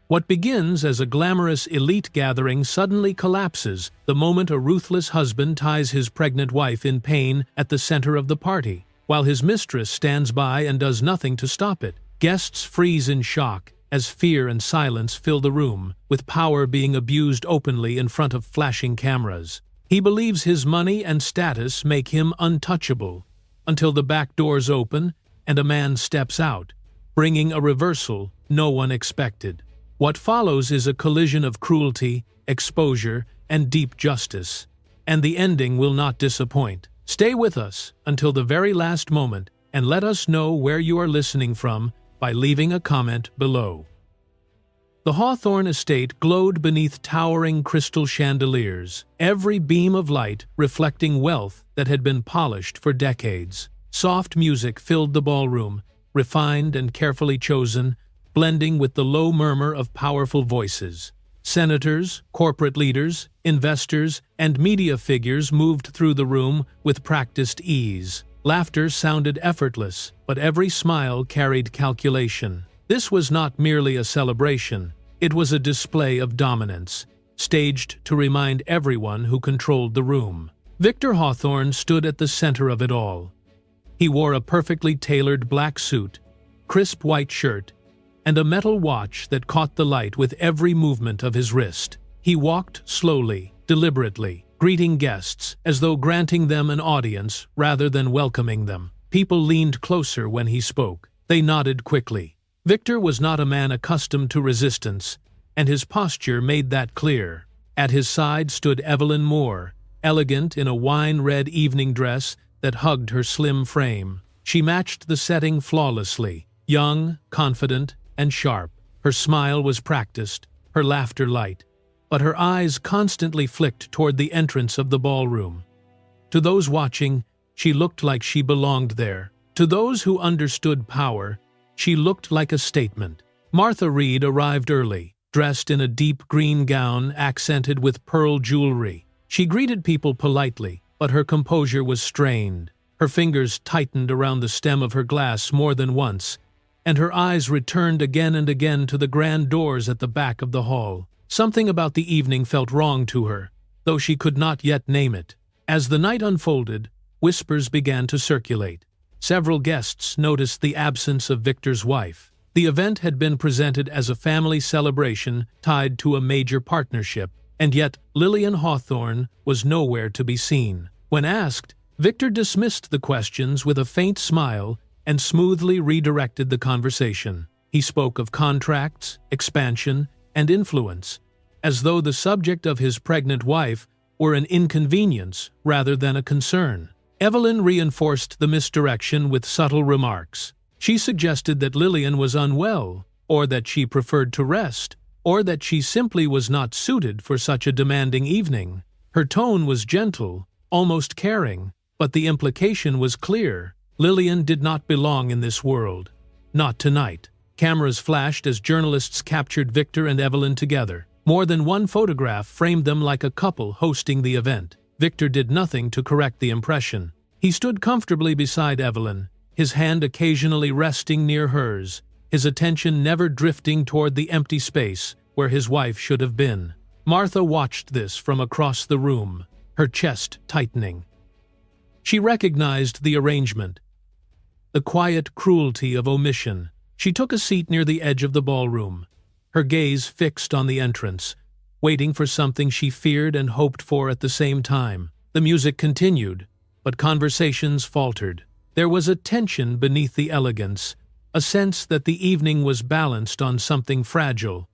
What begins as a glamorous elite gathering suddenly collapses the moment a ruthless husband ties his pregnant wife in pain at the center of the party, while his mistress stands by and does nothing to stop it. Guests freeze in shock as fear and silence fill the room, with power being abused openly in front of flashing cameras. He believes his money and status make him untouchable, until the back doors open and a man steps out, bringing a reversal no one expected. What follows is a collision of cruelty, exposure, and deep justice, and the ending will not disappoint. Stay with us until the very last moment and let us know where you are listening from by leaving a comment below. The Hawthorne estate glowed beneath towering crystal chandeliers, every beam of light reflecting wealth that had been polished for decades. Soft music filled the ballroom, refined and carefully chosen, blending with the low murmur of powerful voices. Senators, corporate leaders, investors, and media figures moved through the room with practiced ease. Laughter sounded effortless, but every smile carried calculation. This was not merely a celebration, it was a display of dominance, staged to remind everyone who controlled the room. Victor Hawthorne stood at the center of it all. He wore a perfectly tailored black suit, crisp white shirt, and a metal watch that caught the light with every movement of his wrist. He walked slowly, deliberately, greeting guests as though granting them an audience rather than welcoming them. People leaned closer when he spoke. They nodded quickly. Victor was not a man accustomed to resistance, and his posture made that clear. At his side stood Evelyn Moore, elegant in a wine-red evening dress that hugged her slim frame. She matched the setting flawlessly, young, confident, and sharp. Her smile was practiced, her laughter light, but her eyes constantly flicked toward the entrance of the ballroom. To those watching, she looked like she belonged there. To those who understood power, she looked like a statement. Martha Reed arrived early, dressed in a deep green gown accented with pearl jewelry. She greeted people politely, but her composure was strained. Her fingers tightened around the stem of her glass more than once, and her eyes returned again and again to the grand doors at the back of the hall. Something about the evening felt wrong to her, though she could not yet name it. As the night unfolded, whispers began to circulate. Several guests noticed the absence of Victor's wife. The event had been presented as a family celebration tied to a major partnership, and yet Lillian Hawthorne was nowhere to be seen. When asked, Victor dismissed the questions with a faint smile and smoothly redirected the conversation. He spoke of contracts, expansion, and influence, as though the subject of his pregnant wife were an inconvenience rather than a concern. Evelyn reinforced the misdirection with subtle remarks. She suggested that Lillian was unwell, or that she preferred to rest, or that she simply was not suited for such a demanding evening. Her tone was gentle, almost caring, but the implication was clear. Lillian did not belong in this world. Not tonight. Cameras flashed as journalists captured Victor and Evelyn together. More than one photograph framed them like a couple hosting the event. Victor did nothing to correct the impression. He stood comfortably beside Evelyn, his hand occasionally resting near hers, his attention never drifting toward the empty space where his wife should have been. Martha watched this from across the room, her chest tightening. She recognized the arrangement, the quiet cruelty of omission. She took a seat near the edge of the ballroom, her gaze fixed on the entrance, waiting for something she feared and hoped for at the same time. The music continued, but conversations faltered. There was a tension beneath the elegance, a sense that the evening was balanced on something fragile.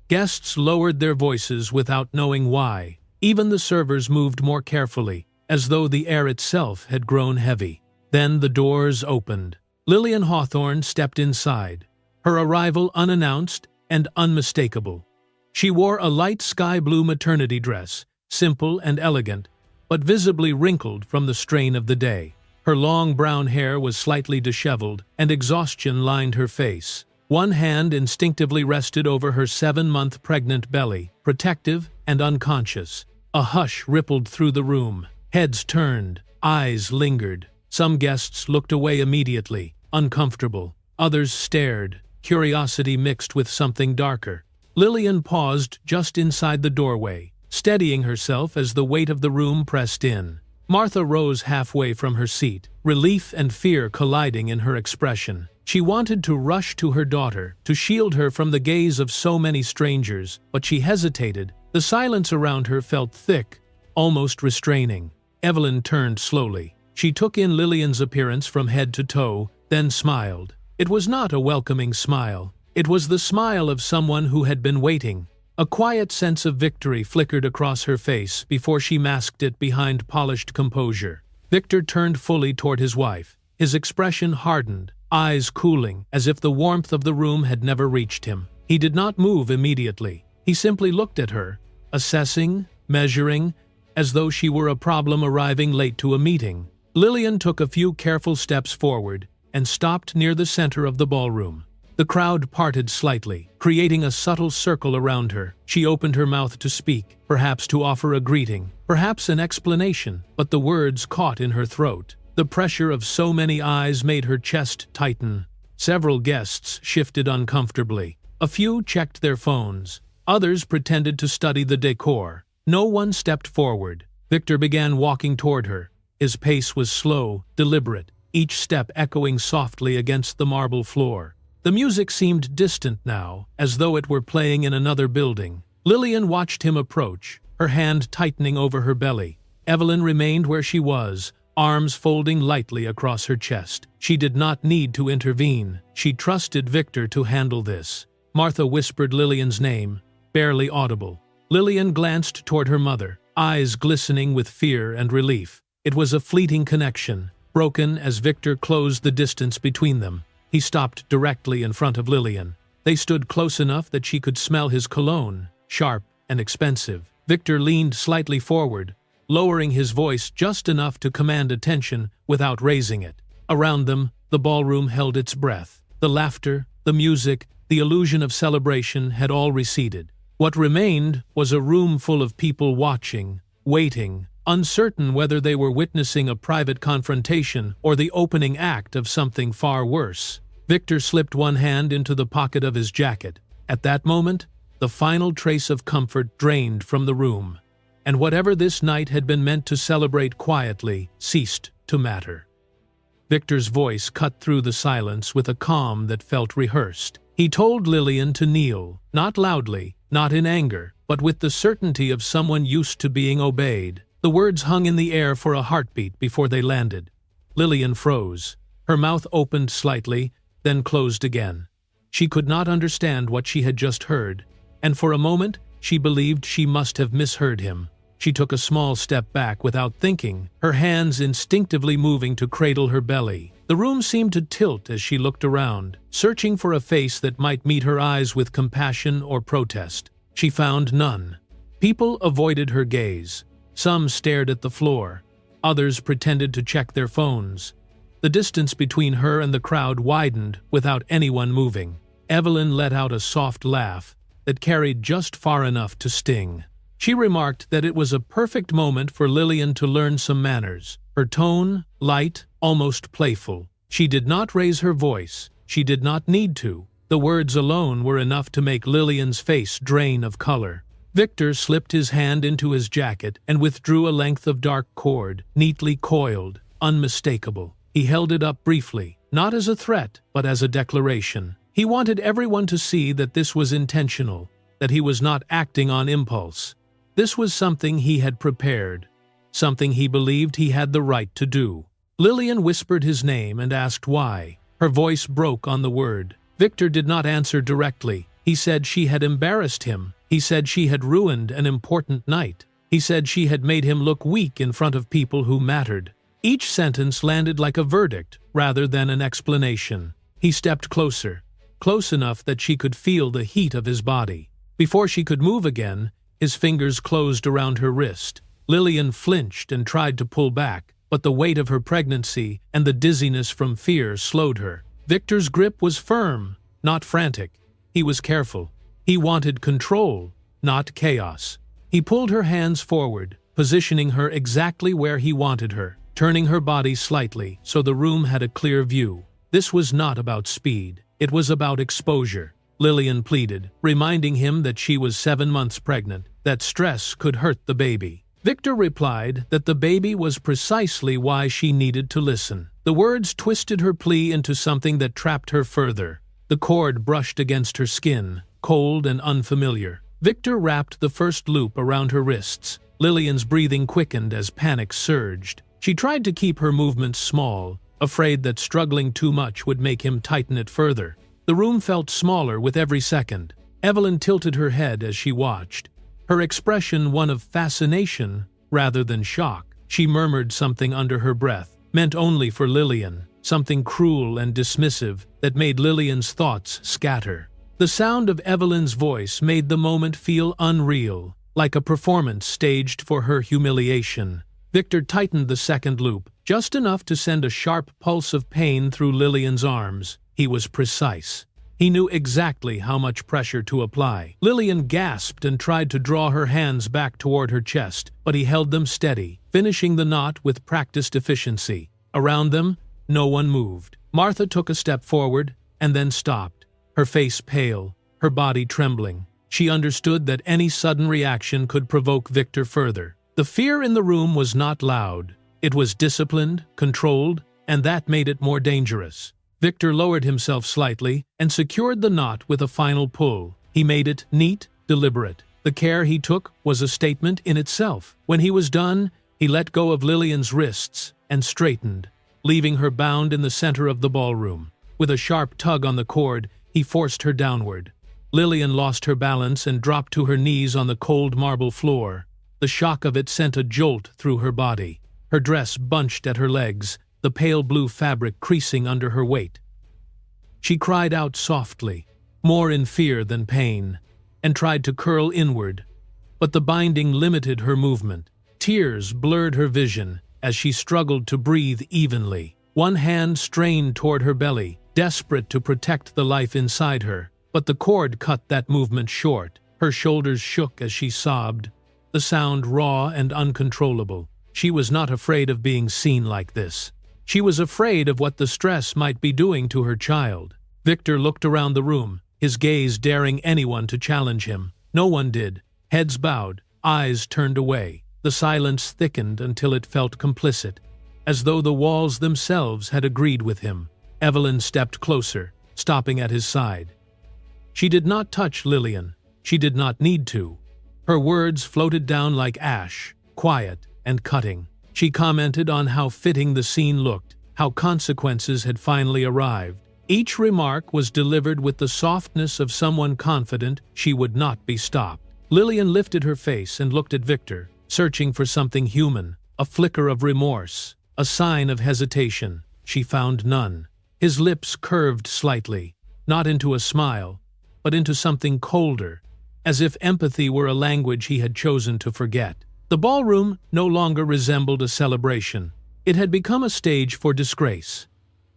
Guests lowered their voices without knowing why. Even the servers moved more carefully, as though the air itself had grown heavy. Then the doors opened. Lillian Hawthorne stepped inside, her arrival unannounced and unmistakable. She wore a light sky-blue maternity dress, simple and elegant, but visibly wrinkled from the strain of the day. Her long brown hair was slightly disheveled, and exhaustion lined her face. One hand instinctively rested over her 7-month pregnant belly, protective and unconscious. A hush rippled through the room. Heads turned, eyes lingered. Some guests looked away immediately, uncomfortable. Others stared, curiosity mixed with something darker. Lillian paused just inside the doorway, steadying herself as the weight of the room pressed in. Martha rose halfway from her seat, relief and fear colliding in her expression. She wanted to rush to her daughter, to shield her from the gaze of so many strangers, but she hesitated. The silence around her felt thick, almost restraining. Evelyn turned slowly. She took in Lillian's appearance from head to toe, then smiled. It was not a welcoming smile. It was the smile of someone who had been waiting. A quiet sense of victory flickered across her face before she masked it behind polished composure. Victor turned fully toward his wife. His expression hardened, eyes cooling, as if the warmth of the room had never reached him. He did not move immediately. He simply looked at her, assessing, measuring, as though she were a problem arriving late to a meeting. Lillian took a few careful steps forward and stopped near the center of the ballroom. The crowd parted slightly, creating a subtle circle around her. She opened her mouth to speak, perhaps to offer a greeting, perhaps an explanation, but the words caught in her throat. The pressure of so many eyes made her chest tighten. Several guests shifted uncomfortably. A few checked their phones. Others pretended to study the decor. No one stepped forward. Victor began walking toward her. His pace was slow, deliberate, each step echoing softly against the marble floor. The music seemed distant now, as though it were playing in another building. Lillian watched him approach, her hand tightening over her belly. Evelyn remained where she was, arms folding lightly across her chest. She did not need to intervene. She trusted Victor to handle this. Martha whispered Lillian's name, barely audible. Lillian glanced toward her mother, eyes glistening with fear and relief. It was a fleeting connection, broken as Victor closed the distance between them. He stopped directly in front of Lillian. They stood close enough that she could smell his cologne, sharp and expensive. Victor leaned slightly forward, lowering his voice just enough to command attention without raising it. Around them, the ballroom held its breath. The laughter, the music, the illusion of celebration had all receded. What remained was a room full of people watching, waiting, uncertain whether they were witnessing a private confrontation or the opening act of something far worse. Victor slipped one hand into the pocket of his jacket. At that moment, the final trace of comfort drained from the room, and whatever this night had been meant to celebrate quietly ceased to matter. Victor's voice cut through the silence with a calm that felt rehearsed. He told Lillian to kneel, not loudly, not in anger, but with the certainty of someone used to being obeyed. The words hung in the air for a heartbeat before they landed. Lillian froze. Her mouth opened slightly, then closed again. She could not understand what she had just heard, and for a moment she believed she must have misheard him. She took a small step back without thinking, her hands instinctively moving to cradle her belly. The room seemed to tilt as she looked around, searching for a face that might meet her eyes with compassion or protest. She found none. People avoided her gaze. Some stared at the floor. Others pretended to check their phones. The distance between her and the crowd widened without anyone moving. Evelyn let out a soft laugh that carried just far enough to sting. She remarked that it was a perfect moment for Lillian to learn some manners. Her tone, light, almost playful. She did not raise her voice. She did not need to. The words alone were enough to make Lillian's face drain of color. Victor slipped his hand into his jacket and withdrew a length of dark cord, neatly coiled, unmistakable. He held it up briefly, not as a threat, but as a declaration. He wanted everyone to see that this was intentional, that he was not acting on impulse. This was something he had prepared, something he believed he had the right to do. Lillian whispered his name and asked why. Her voice broke on the word. Victor did not answer directly. He said she had embarrassed him. He said she had ruined an important night. He said she had made him look weak in front of people who mattered. Each sentence landed like a verdict rather than an explanation. He stepped closer, close enough that she could feel the heat of his body. Before she could move again, his fingers closed around her wrist. Lillian flinched and tried to pull back, but the weight of her pregnancy and the dizziness from fear slowed her. Victor's grip was firm, not frantic. He was careful. He wanted control, not chaos. He pulled her hands forward, positioning her exactly where he wanted her, turning her body slightly so the room had a clear view. This was not about speed. It was about exposure. Lillian pleaded, reminding him that she was 7 months pregnant, that stress could hurt the baby. Victor replied that the baby was precisely why she needed to listen. The words twisted her plea into something that trapped her further. The cord brushed against her skin, cold and unfamiliar. Victor wrapped the first loop around her wrists. Lillian's breathing quickened as panic surged. She tried to keep her movements small, afraid that struggling too much would make him tighten it further. The room felt smaller with every second. Evelyn tilted her head as she watched, her expression one of fascination rather than shock. She murmured something under her breath, meant only for Lillian, something cruel and dismissive that made Lillian's thoughts scatter. The sound of Evelyn's voice made the moment feel unreal, like a performance staged for her humiliation. Victor tightened the second loop, just enough to send a sharp pulse of pain through Lillian's arms. He was precise. He knew exactly how much pressure to apply. Lillian gasped and tried to draw her hands back toward her chest, but he held them steady, finishing the knot with practiced efficiency. Around them, no one moved. Martha took a step forward and then stopped, her face pale, her body trembling. She understood that any sudden reaction could provoke Victor further. The fear in the room was not loud. It was disciplined, controlled, and that made it more dangerous. Victor lowered himself slightly and secured the knot with a final pull. He made it neat, deliberate. The care he took was a statement in itself. When he was done, he let go of Lillian's wrists and straightened, leaving her bound in the center of the ballroom. With a sharp tug on the cord, he forced her downward. Lillian lost her balance and dropped to her knees on the cold marble floor. The shock of it sent a jolt through her body. Her dress bunched at her legs, the pale blue fabric creasing under her weight. She cried out softly, more in fear than pain, and tried to curl inward, but the binding limited her movement. Tears blurred her vision as she struggled to breathe evenly. One hand strained toward her belly, desperate to protect the life inside her, but the cord cut that movement short. Her shoulders shook as she sobbed, the sound raw and uncontrollable. She was not afraid of being seen like this. She was afraid of what the stress might be doing to her child. Victor looked around the room, his gaze daring anyone to challenge him. No one did. Heads bowed, eyes turned away. The silence thickened until it felt complicit, as though the walls themselves had agreed with him. Evelyn stepped closer, stopping at his side. She did not touch Lillian. She did not need to. Her words floated down like ash, quiet and cutting. She commented on how fitting the scene looked, how consequences had finally arrived. Each remark was delivered with the softness of someone confident she would not be stopped. Lillian lifted her face and looked at Victor, searching for something human, a flicker of remorse, a sign of hesitation. She found none. His lips curved slightly, not into a smile, but into something colder, as if empathy were a language he had chosen to forget. The ballroom no longer resembled a celebration. It had become a stage for disgrace.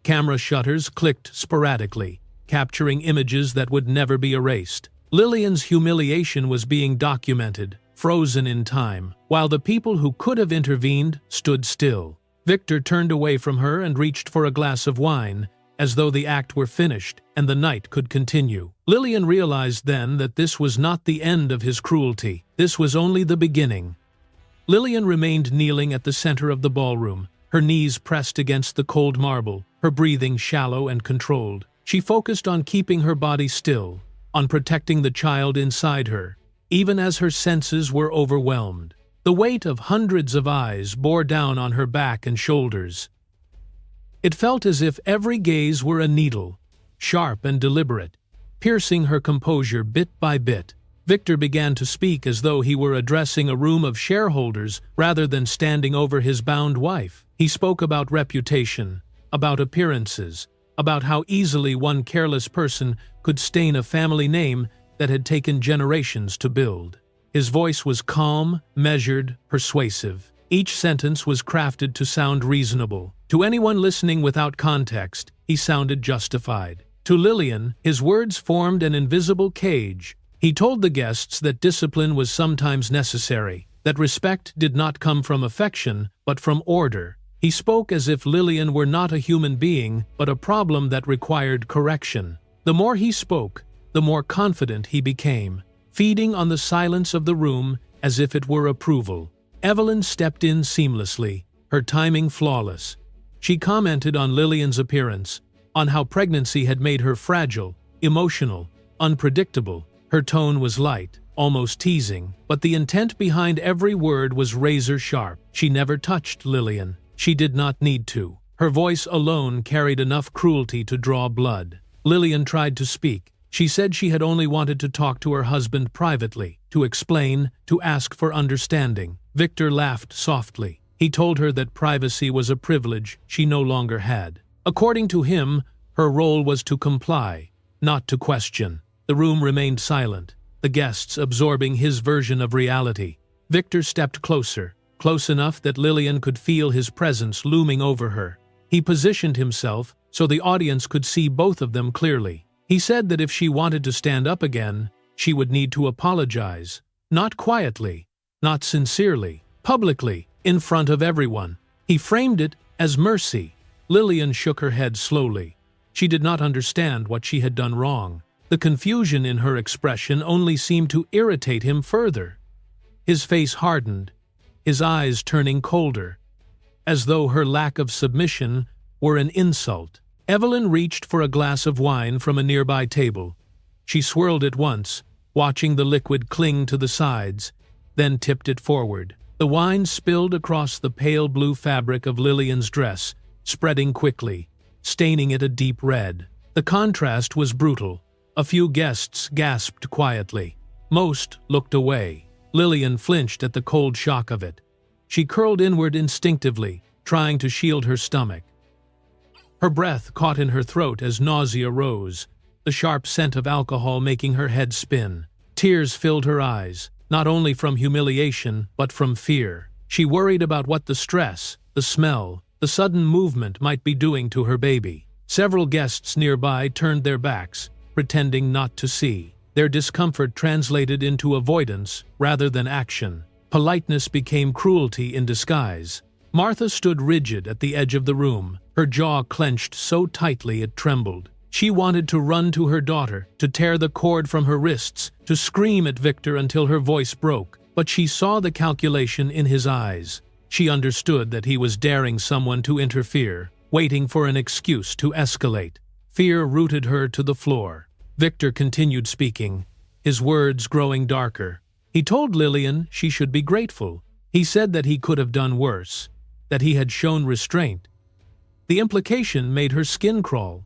Camera shutters clicked sporadically, capturing images that would never be erased. Lillian's humiliation was being documented, frozen in time, while the people who could have intervened stood still. Victor turned away from her and reached for a glass of wine, as though the act were finished and the night could continue. Lillian realized then that this was not the end of his cruelty. This was only the beginning. Lillian remained kneeling at the center of the ballroom, her knees pressed against the cold marble, her breathing shallow and controlled. She focused on keeping her body still, on protecting the child inside her, even as her senses were overwhelmed. The weight of hundreds of eyes bore down on her back and shoulders. It felt as if every gaze were a needle, sharp and deliberate, piercing her composure bit by bit. Victor began to speak as though he were addressing a room of shareholders rather than standing over his bound wife. He spoke about reputation, about appearances, about how easily one careless person could stain a family name that had taken generations to build. His voice was calm, measured, persuasive. Each sentence was crafted to sound reasonable. To anyone listening without context, he sounded justified. To Lillian, his words formed an invisible cage. He told the guests that discipline was sometimes necessary, that respect did not come from affection, but from order. He spoke as if Lillian were not a human being, but a problem that required correction. The more he spoke, the more confident he became, feeding on the silence of the room as if it were approval. Evelyn stepped in seamlessly, her timing flawless. She commented on Lillian's appearance, on how pregnancy had made her fragile, emotional, unpredictable. Her tone was light, almost teasing, but the intent behind every word was razor-sharp. She never touched Lillian. She did not need to. Her voice alone carried enough cruelty to draw blood. Lillian tried to speak. She said she had only wanted to talk to her husband privately, to explain, to ask for understanding. Victor laughed softly. He told her that privacy was a privilege she no longer had. According to him, her role was to comply, not to question. The room remained silent, the guests absorbing his version of reality. Victor stepped closer, close enough that Lillian could feel his presence looming over her. He positioned himself so the audience could see both of them clearly. He said that if she wanted to stand up again, she would need to apologize. Not quietly, not sincerely, publicly, in front of everyone. He framed it as mercy. Lillian shook her head slowly. She did not understand what she had done wrong. The confusion in her expression only seemed to irritate him further. His face hardened, his eyes turning colder, as though her lack of submission were an insult. Evelyn reached for a glass of wine from a nearby table. She swirled it once, watching the liquid cling to the sides, then tipped it forward. The wine spilled across the pale blue fabric of Lillian's dress, spreading quickly, staining it a deep red. The contrast was brutal. A few guests gasped quietly. Most looked away. Lillian flinched at the cold shock of it. She curled inward instinctively, trying to shield her stomach. Her breath caught in her throat as nausea rose, the sharp scent of alcohol making her head spin. Tears filled her eyes, not only from humiliation but from fear. She worried about what the stress, the smell, the sudden movement might be doing to her baby. Several guests nearby turned their backs, pretending not to see. Their discomfort translated into avoidance rather than action. Politeness became cruelty in disguise. Martha stood rigid at the edge of the room, her jaw clenched so tightly it trembled. She wanted to run to her daughter, to tear the cord from her wrists, to scream at Victor until her voice broke, but she saw the calculation in his eyes. She understood that he was daring someone to interfere, waiting for an excuse to escalate. Fear rooted her to the floor. Victor continued speaking, his words growing darker. He told Lillian she should be grateful. He said that he could have done worse, that he had shown restraint. The implication made her skin crawl.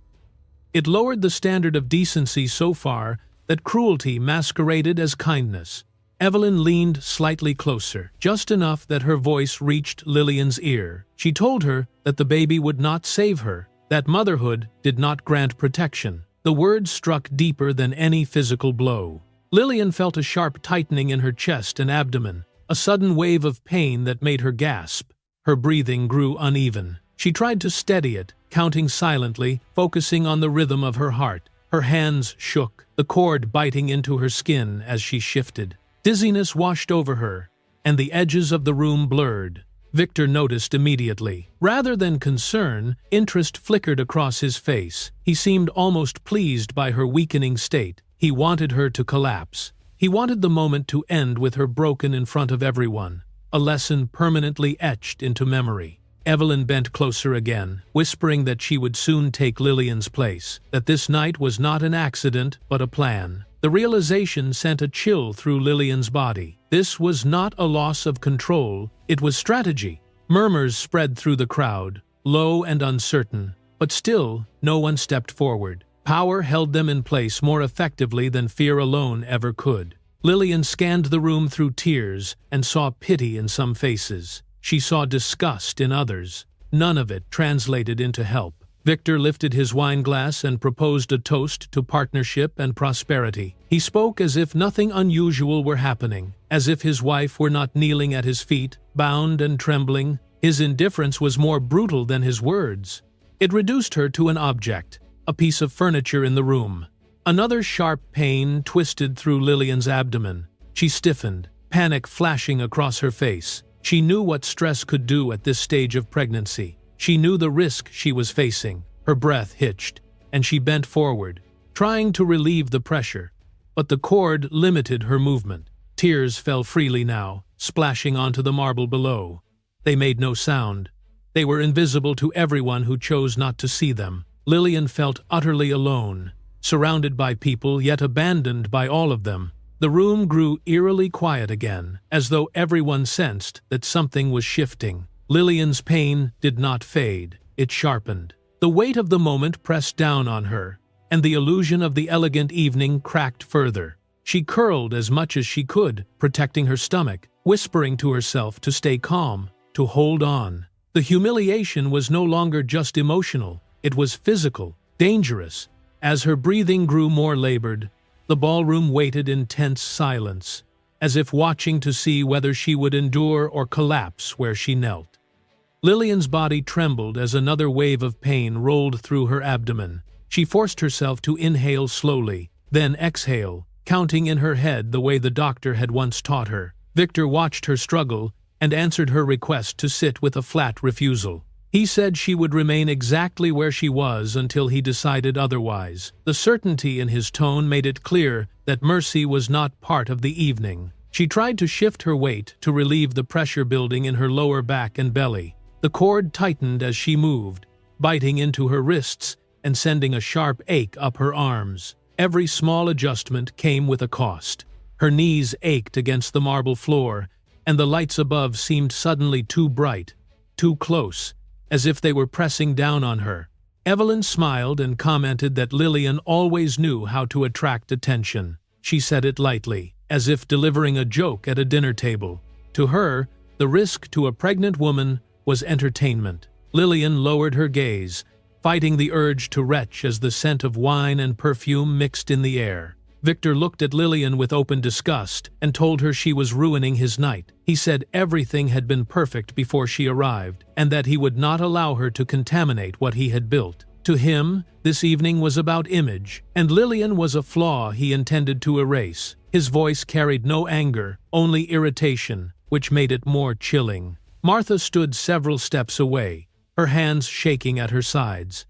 It lowered the standard of decency so far that cruelty masqueraded as kindness. Evelyn leaned slightly closer, just enough that her voice reached Lillian's ear. She told her that the baby would not save her, that motherhood did not grant protection. The words struck deeper than any physical blow. Lillian felt a sharp tightening in her chest and abdomen, a sudden wave of pain that made her gasp. Her breathing grew uneven. She tried to steady it, counting silently, focusing on the rhythm of her heart. Her hands shook, the cord biting into her skin as she shifted. Dizziness washed over her, and the edges of the room blurred. Victor noticed immediately. Rather than concern, interest flickered across his face. He seemed almost pleased by her weakening state. He wanted her to collapse. He wanted the moment to end with her broken in front of everyone, a lesson permanently etched into memory. Evelyn bent closer again, whispering that she would soon take Lillian's place, that this night was not an accident but a plan. The realization sent a chill through Lillian's body. This was not a loss of control, it was strategy. Murmurs spread through the crowd, low and uncertain, but still no one stepped forward. Power held them in place more effectively than fear alone ever could. Lillian scanned the room through tears and saw pity in some faces. She saw disgust in others. None of it translated into help. Victor lifted his wine glass and proposed a toast to partnership and prosperity. He spoke as if nothing unusual were happening, as if his wife were not kneeling at his feet, bound and trembling. His indifference was more brutal than his words. It reduced her to an object, a piece of furniture in the room. Another sharp pain twisted through Lillian's abdomen. She stiffened, panic flashing across her face. She knew what stress could do at this stage of pregnancy. She knew the risk she was facing. Her breath hitched, and she bent forward, trying to relieve the pressure, but the cord limited her movement. Tears fell freely now, splashing onto the marble below. They made no sound. They were invisible to everyone who chose not to see them. Lillian felt utterly alone, surrounded by people yet abandoned by all of them. The room grew eerily quiet again, as though everyone sensed that something was shifting. Lillian's pain did not fade, it sharpened. The weight of the moment pressed down on her, and the illusion of the elegant evening cracked further. She curled as much as she could, protecting her stomach, whispering to herself to stay calm, to hold on. The humiliation was no longer just emotional, it was physical, dangerous. As her breathing grew more labored, the ballroom waited in tense silence, as if watching to see whether she would endure or collapse where she knelt. Lillian's body trembled as another wave of pain rolled through her abdomen. She forced herself to inhale slowly, then exhale, counting in her head the way the doctor had once taught her. Victor watched her struggle and answered her request to sit with a flat refusal. He said she would remain exactly where she was until he decided otherwise. The certainty in his tone made it clear that mercy was not part of the evening. She tried to shift her weight to relieve the pressure building in her lower back and belly. The cord tightened as she moved, biting into her wrists and sending a sharp ache up her arms. Every small adjustment came with a cost. Her knees ached against the marble floor, and the lights above seemed suddenly too bright, too close, as if they were pressing down on her. Evelyn smiled and commented that Lillian always knew how to attract attention. She said it lightly, as if delivering a joke at a dinner table. To her, the risk to a pregnant woman was entertainment. Lillian lowered her gaze, fighting the urge to retch as the scent of wine and perfume mixed in the air. Victor looked at Lillian with open disgust and told her she was ruining his night. He said everything had been perfect before she arrived, and that he would not allow her to contaminate what he had built. To him, this evening was about image, and Lillian was a flaw he intended to erase. His voice carried no anger, only irritation, which made it more chilling. Martha stood several steps away, her hands shaking at her sides.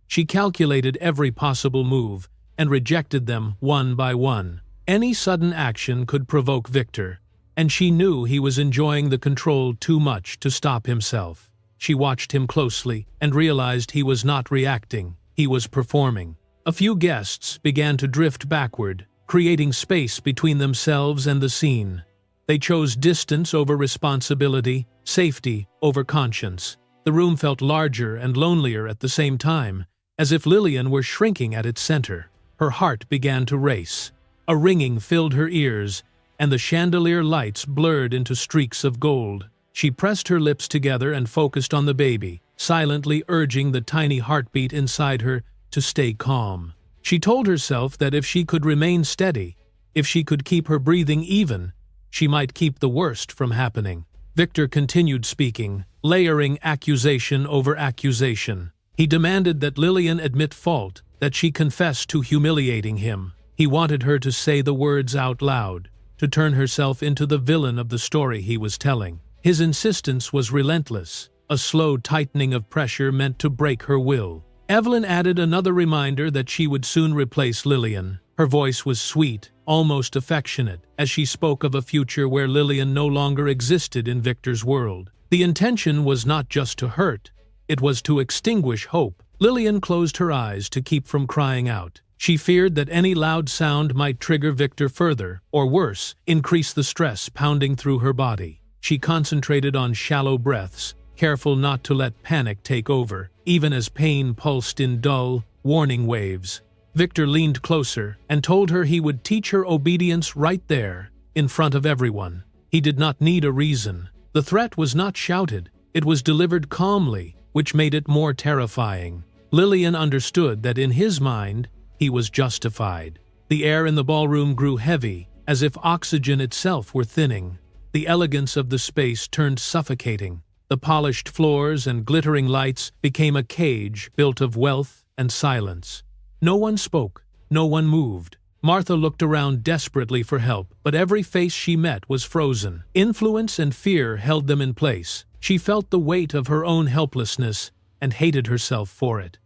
She calculated every possible move, and rejected them one by one. Any sudden action could provoke Victor, and she knew he was enjoying the control too much to stop himself. She watched him closely and realized he was not reacting, he was performing. A few guests began to drift backward, creating space between themselves and the scene. They chose distance over responsibility, safety over conscience. The room felt larger and lonelier at the same time, as if Lillian were shrinking at its center. Her heart began to race. A ringing filled her ears, and the chandelier lights blurred into streaks of gold. She pressed her lips together and focused on the baby, silently urging the tiny heartbeat inside her to stay calm. She told herself that if she could remain steady, if she could keep her breathing even, she might keep the worst from happening. Victor continued speaking, layering accusation over accusation. He demanded that Lillian admit fault, that she confess to humiliating him. He wanted her to say the words out loud, to turn herself into the villain of the story he was telling. His insistence was relentless, a slow tightening of pressure meant to break her will. Evelyn added another reminder that she would soon replace Lillian. Her voice was sweet, almost affectionate, as she spoke of a future where Lillian no longer existed in Victor's world. The intention was not just to hurt, it was to extinguish hope. Lillian closed her eyes to keep from crying out. She feared that any loud sound might trigger Victor further, or worse, increase the stress pounding through her body. She concentrated on shallow breaths, careful not to let panic take over, even as pain pulsed in dull, warning waves. Victor leaned closer and told her he would teach her obedience right there, in front of everyone. He did not need a reason. The threat was not shouted, it was delivered calmly, which made it more terrifying. Lillian understood that in his mind, he was justified. The air in the ballroom grew heavy, as if oxygen itself were thinning. The elegance of the space turned suffocating. The polished floors and glittering lights became a cage built of wealth and silence. No one spoke, no one moved. Martha looked around desperately for help, but every face she met was frozen. Influence and fear held them in place. She felt the weight of her own helplessness and hated herself for it.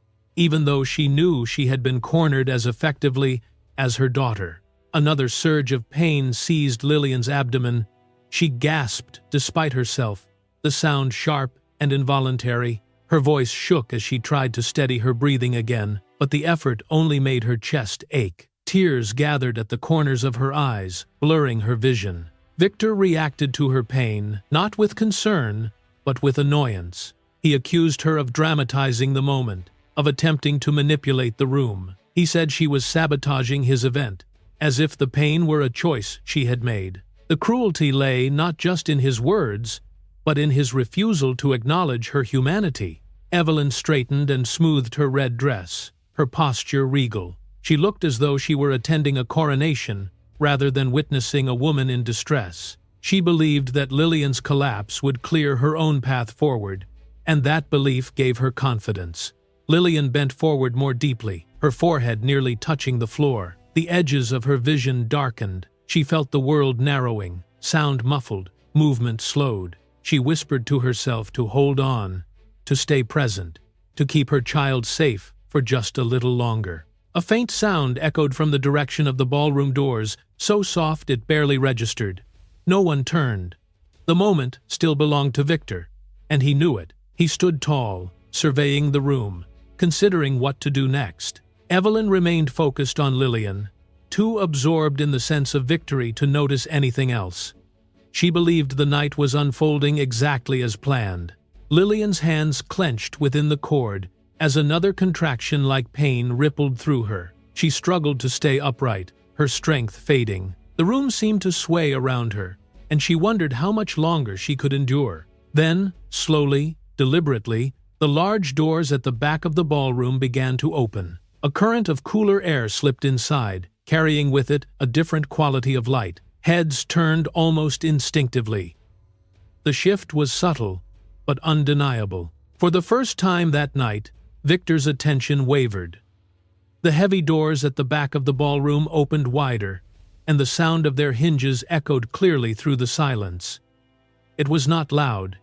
even though she knew she had been cornered as effectively as her daughter. Another surge of pain seized Lillian's abdomen. She gasped despite herself, the sound sharp and involuntary. Her voice shook as she tried to steady her breathing again, but the effort only made her chest ache. Tears gathered at the corners of her eyes, blurring her vision. Victor reacted to her pain, not with concern, but with annoyance. He accused her of dramatizing the moment, of attempting to manipulate the room. He said she was sabotaging his event, as if the pain were a choice she had made. The cruelty lay not just in his words, but in his refusal to acknowledge her humanity. Evelyn straightened and smoothed her red dress, her posture regal. She looked as though she were attending a coronation rather than witnessing a woman in distress. She believed that Lillian's collapse would clear her own path forward, and that belief gave her confidence. Lillian bent forward more deeply, her forehead nearly touching the floor. The edges of her vision darkened. She felt the world narrowing, sound muffled, movement slowed. She whispered to herself to hold on, to stay present, to keep her child safe for just a little longer. A faint sound echoed from the direction of the ballroom doors, so soft it barely registered. No one turned. The moment still belonged to Victor, and he knew it. He stood tall, surveying the room, considering what to do next. Evelyn remained focused on Lillian, too absorbed in the sense of victory to notice anything else. She believed the night was unfolding exactly as planned. Lillian's hands clenched within the cord as another contraction like pain rippled through her. She struggled to stay upright, her strength fading. The room seemed to sway around her, and she wondered how much longer she could endure. Then, slowly, deliberately, the large doors at the back of the ballroom began to open. A current of cooler air slipped inside, carrying with it a different quality of light. Heads turned almost instinctively. The shift was subtle, but undeniable. For the first time that night, Victor's attention wavered. The heavy doors at the back of the ballroom opened wider, and the sound of their hinges echoed clearly through the silence. It was not loud,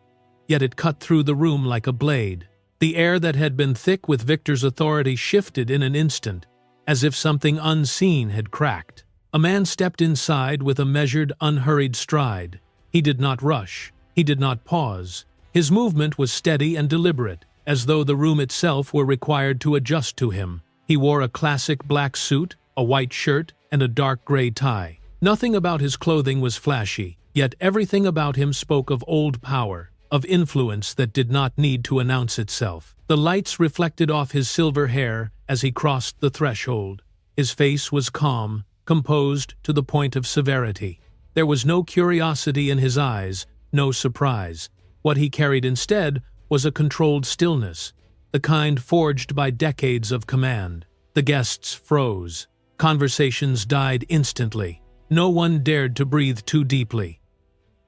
yet it cut through the room like a blade. The air that had been thick with Victor's authority shifted in an instant, as if something unseen had cracked. A man stepped inside with a measured, unhurried stride. He did not rush. He did not pause. His movement was steady and deliberate, as though the room itself were required to adjust to him. He wore a classic black suit, a white shirt, and a dark gray tie. Nothing about his clothing was flashy, yet everything about him spoke of old power, of influence that did not need to announce itself. The lights reflected off his silver hair as he crossed the threshold. His face was calm, composed to the point of severity. There was no curiosity in his eyes, no surprise. What he carried instead was a controlled stillness, the kind forged by decades of command. The guests froze. Conversations died instantly. No one dared to breathe too deeply.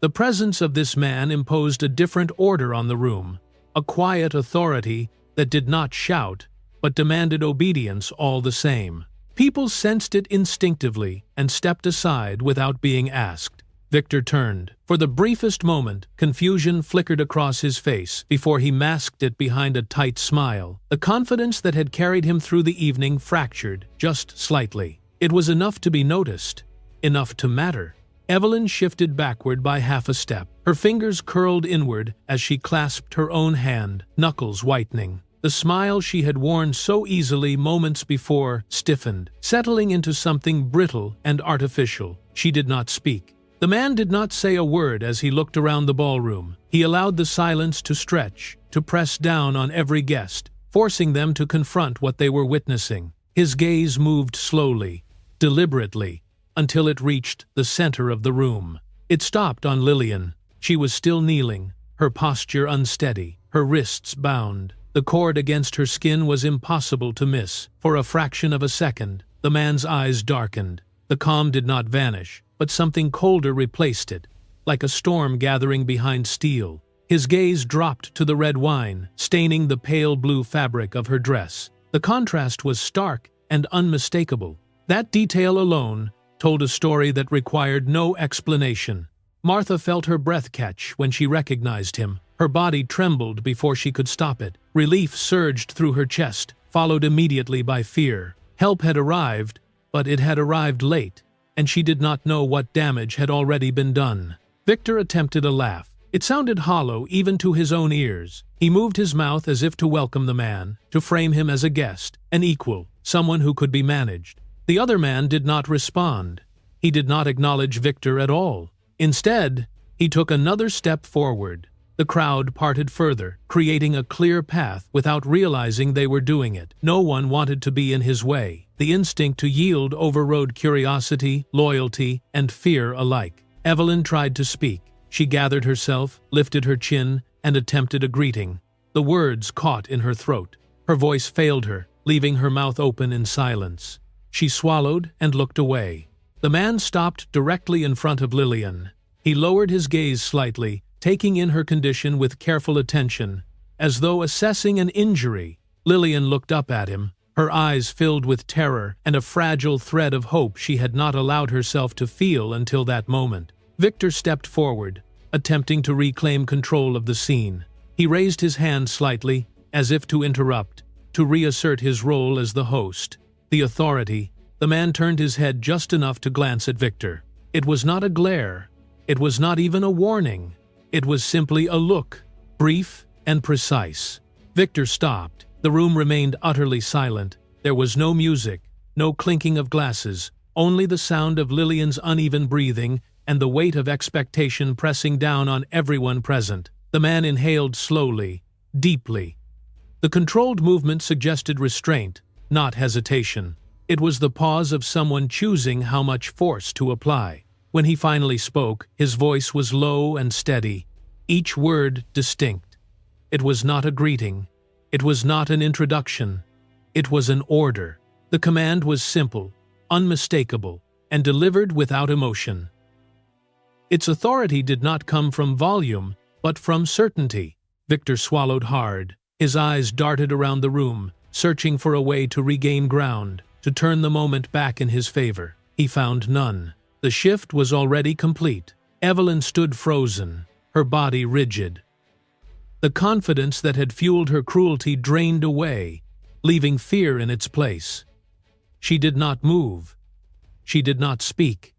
The presence of this man imposed a different order on the room, a quiet authority that did not shout, but demanded obedience all the same. People sensed it instinctively and stepped aside without being asked. Victor turned. For the briefest moment, confusion flickered across his face before he masked it behind a tight smile. The confidence that had carried him through the evening fractured, just slightly. It was enough to be noticed, enough to matter. Evelyn shifted backward by half a step. Her fingers curled inward as she clasped her own hand, knuckles whitening. The smile she had worn so easily moments before stiffened, settling into something brittle and artificial. She did not speak. The man did not say a word as he looked around the ballroom. He allowed the silence to stretch, to press down on every guest, forcing them to confront what they were witnessing. His gaze moved slowly, deliberately, until it reached the center of the room. It stopped on Lillian. She was still kneeling, her posture unsteady, her wrists bound. The cord against her skin was impossible to miss. For a fraction of a second, the man's eyes darkened. The calm did not vanish, but something colder replaced it, like a storm gathering behind steel. His gaze dropped to the red wine, staining the pale blue fabric of her dress. The contrast was stark and unmistakable. That detail alone told a story that required no explanation. Martha felt her breath catch when she recognized him. Her body trembled before she could stop it. Relief surged through her chest, followed immediately by fear. Help had arrived, but it had arrived late, and she did not know what damage had already been done. Victor attempted a laugh. It sounded hollow even to his own ears. He moved his mouth as if to welcome the man, to frame him as a guest, an equal, someone who could be managed. The other man did not respond. He did not acknowledge Victor at all. Instead, he took another step forward. The crowd parted further, creating a clear path without realizing they were doing it. No one wanted to be in his way. The instinct to yield overrode curiosity, loyalty, and fear alike. Evelyn tried to speak. She gathered herself, lifted her chin, and attempted a greeting. The words caught in her throat. Her voice failed her, leaving her mouth open in silence. She swallowed and looked away. The man stopped directly in front of Lillian. He lowered his gaze slightly, taking in her condition with careful attention, as though assessing an injury. Lillian looked up at him, her eyes filled with terror and a fragile thread of hope she had not allowed herself to feel until that moment. Victor stepped forward, attempting to reclaim control of the scene. He raised his hand slightly, as if to interrupt, to reassert his role as the host, the authority. The man turned his head just enough to glance at Victor. It was not a glare. It was not even a warning. It was simply a look, brief and precise. Victor stopped. The room remained utterly silent. There was no music, no clinking of glasses, only the sound of Lillian's uneven breathing and the weight of expectation pressing down on everyone present. The man inhaled slowly, deeply. The controlled movement suggested restraint, not hesitation. It was the pause of someone choosing how much force to apply. When he finally spoke, his voice was low and steady, each word distinct. It was not a greeting. It was not an introduction. It was an order. The command was simple, unmistakable, and delivered without emotion. Its authority did not come from volume, but from certainty. Victor swallowed hard. His eyes darted around the room, searching for a way to regain ground, to turn the moment back in his favor. He found none. The shift was already complete. Evelyn stood frozen, her body rigid. The confidence that had fueled her cruelty drained away, leaving fear in its place. She did not move. She did not speak.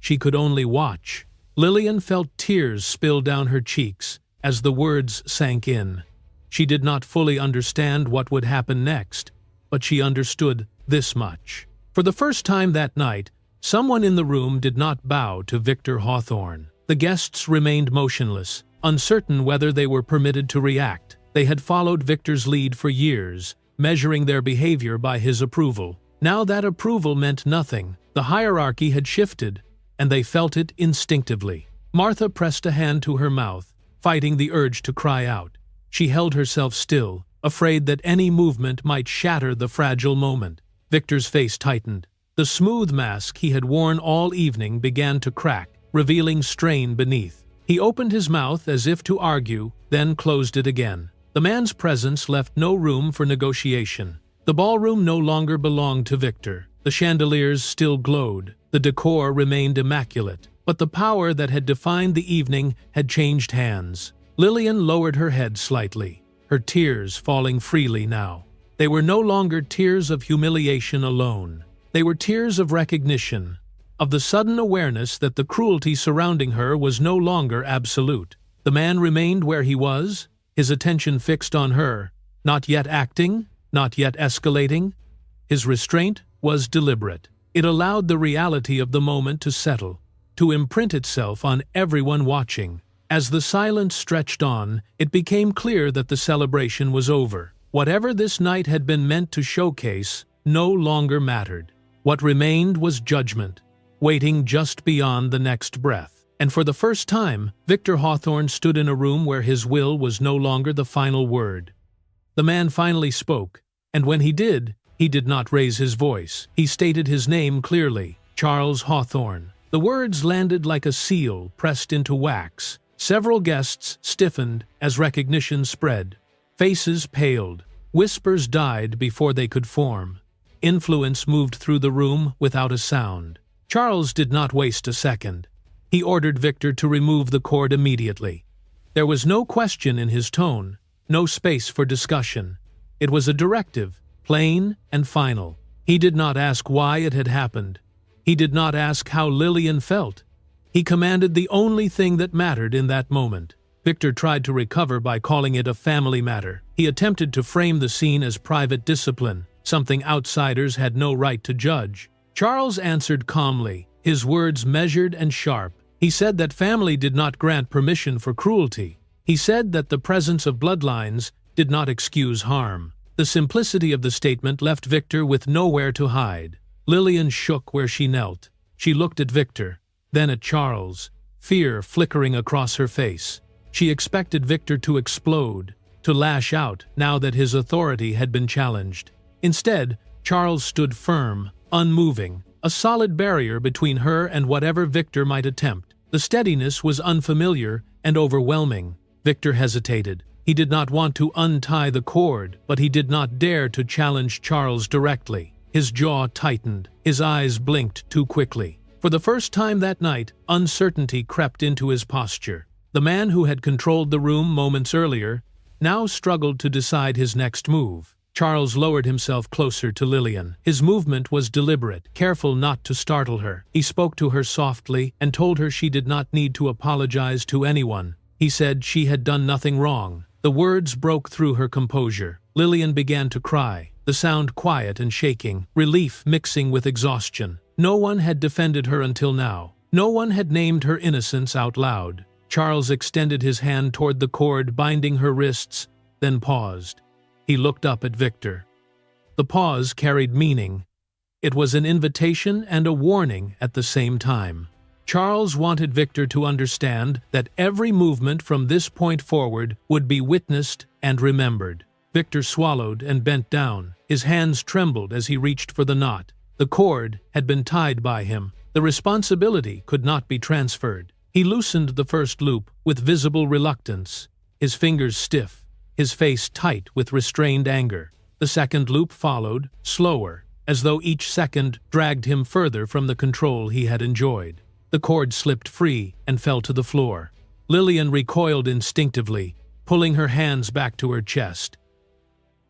She could only watch. Lillian felt tears spill down her cheeks as the words sank in. She did not fully understand what would happen next, but she understood this much. For the first time that night, someone in the room did not bow to Victor Hawthorne. The guests remained motionless, uncertain whether they were permitted to react. They had followed Victor's lead for years, measuring their behavior by his approval. Now that approval meant nothing. The hierarchy had shifted, and they felt it instinctively. Martha pressed a hand to her mouth, fighting the urge to cry out. She held herself still, afraid that any movement might shatter the fragile moment. Victor's face tightened. The smooth mask he had worn all evening began to crack, revealing strain beneath. He opened his mouth as if to argue, then closed it again. The man's presence left no room for negotiation. The ballroom no longer belonged to Victor. The chandeliers still glowed. The decor remained immaculate. But the power that had defined the evening had changed hands. Lillian lowered her head slightly, her tears falling freely now. They were no longer tears of humiliation alone. They were tears of recognition, of the sudden awareness that the cruelty surrounding her was no longer absolute. The man remained where he was, his attention fixed on her, not yet acting, not yet escalating. His restraint was deliberate. It allowed the reality of the moment to settle, to imprint itself on everyone watching. As the silence stretched on, it became clear that the celebration was over. Whatever this night had been meant to showcase no longer mattered. What remained was judgment, waiting just beyond the next breath. And for the first time, Victor Hawthorne stood in a room where his will was no longer the final word. The man finally spoke, and when he did not raise his voice. He stated his name clearly, Charles Hawthorne. The words landed like a seal pressed into wax. Several guests stiffened as recognition spread. Faces paled. Whispers died before they could form. Influence moved through the room without a sound. Charles did not waste a second. He ordered Victor to remove the cord immediately. There was no question in his tone, no space for discussion. It was a directive, plain and final. He did not ask why it had happened. He did not ask how Lillian felt. He commanded the only thing that mattered in that moment. Victor tried to recover by calling it a family matter. He attempted to frame the scene as private discipline, something outsiders had no right to judge. Charles answered calmly, his words measured and sharp. He said that family did not grant permission for cruelty. He said that the presence of bloodlines did not excuse harm. The simplicity of the statement left Victor with nowhere to hide. Lillian shook where she knelt. She looked at Victor, then at Charles, fear flickering across her face. She expected Victor to explode, to lash out now that his authority had been challenged. Instead, Charles stood firm, unmoving, a solid barrier between her and whatever Victor might attempt. The steadiness was unfamiliar and overwhelming. Victor hesitated. He did not want to untie the cord, but he did not dare to challenge Charles directly. His jaw tightened. His eyes blinked too quickly. For the first time that night, uncertainty crept into his posture. The man who had controlled the room moments earlier now struggled to decide his next move. Charles lowered himself closer to Lillian. His movement was deliberate, careful not to startle her. He spoke to her softly and told her she did not need to apologize to anyone. He said she had done nothing wrong. The words broke through her composure. Lillian began to cry, the sound quiet and shaking, relief mixing with exhaustion. No one had defended her until now. No one had named her innocence out loud. Charles extended his hand toward the cord binding her wrists, then paused. He looked up at Victor. The pause carried meaning. It was an invitation and a warning at the same time. Charles wanted Victor to understand that every movement from this point forward would be witnessed and remembered. Victor swallowed and bent down. His hands trembled as he reached for the knot. The cord had been tied by him. The responsibility could not be transferred. He loosened the first loop with visible reluctance, his fingers stiff, his face tight with restrained anger. The second loop followed, slower, as though each second dragged him further from the control he had enjoyed. The cord slipped free and fell to the floor. Lillian recoiled instinctively, pulling her hands back to her chest.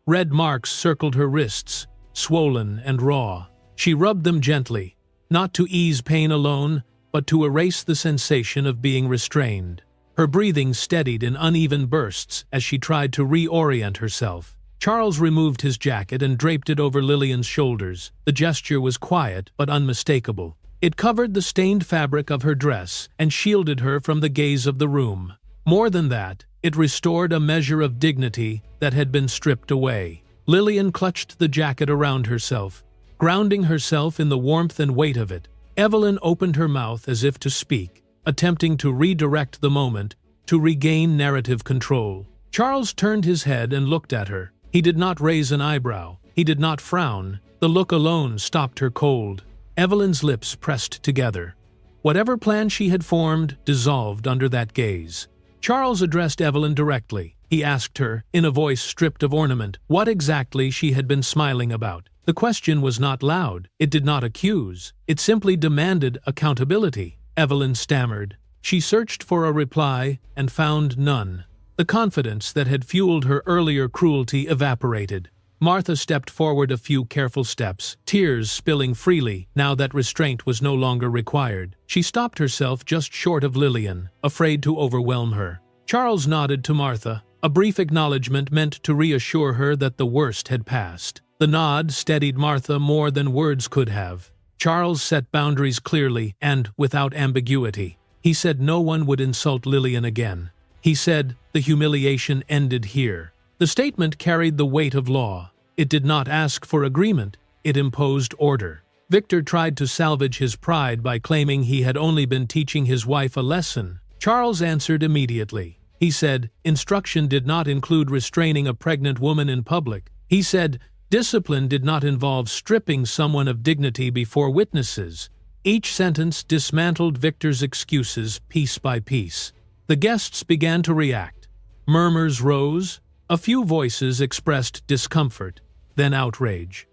Red marks circled her wrists, swollen and raw. She rubbed them gently, not to ease pain alone, but to erase the sensation of being restrained. Her breathing steadied in uneven bursts as she tried to reorient herself. Charles removed his jacket and draped it over Lillian's shoulders. The gesture was quiet but unmistakable. It covered the stained fabric of her dress and shielded her from the gaze of the room. More than that, it restored a measure of dignity that had been stripped away. Lillian clutched the jacket around herself, grounding herself in the warmth and weight of it. Evelyn opened her mouth as if to speak, attempting to redirect the moment, to regain narrative control. Charles turned his head and looked at her. He did not raise an eyebrow. He did not frown. The look alone stopped her cold. Evelyn's lips pressed together. Whatever plan she had formed dissolved under that gaze. Charles addressed Evelyn directly. He asked her, in a voice stripped of ornament, what exactly she had been smiling about. The question was not loud. It did not accuse. It simply demanded accountability. Evelyn stammered. She searched for a reply and found none. The confidence that had fueled her earlier cruelty evaporated. Martha stepped forward a few careful steps, tears spilling freely now that restraint was no longer required. She stopped herself just short of Lillian, afraid to overwhelm her. Charles nodded to Martha, a brief acknowledgement meant to reassure her that the worst had passed. The nod steadied Martha more than words could have. Charles set boundaries clearly and without ambiguity. He said no one would insult Lillian again. He said the humiliation ended here. The statement carried the weight of law. It did not ask for agreement, it imposed order. Victor tried to salvage his pride by claiming he had only been teaching his wife a lesson. Charles answered immediately. He said instruction did not include restraining a pregnant woman in public. He said discipline did not involve stripping someone of dignity before witnesses. Each sentence dismantled Victor's excuses piece by piece. The guests began to react. Murmurs rose. A few voices expressed discomfort, then outrage.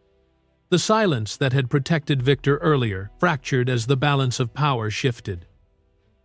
The silence that had protected Victor earlier fractured as the balance of power shifted.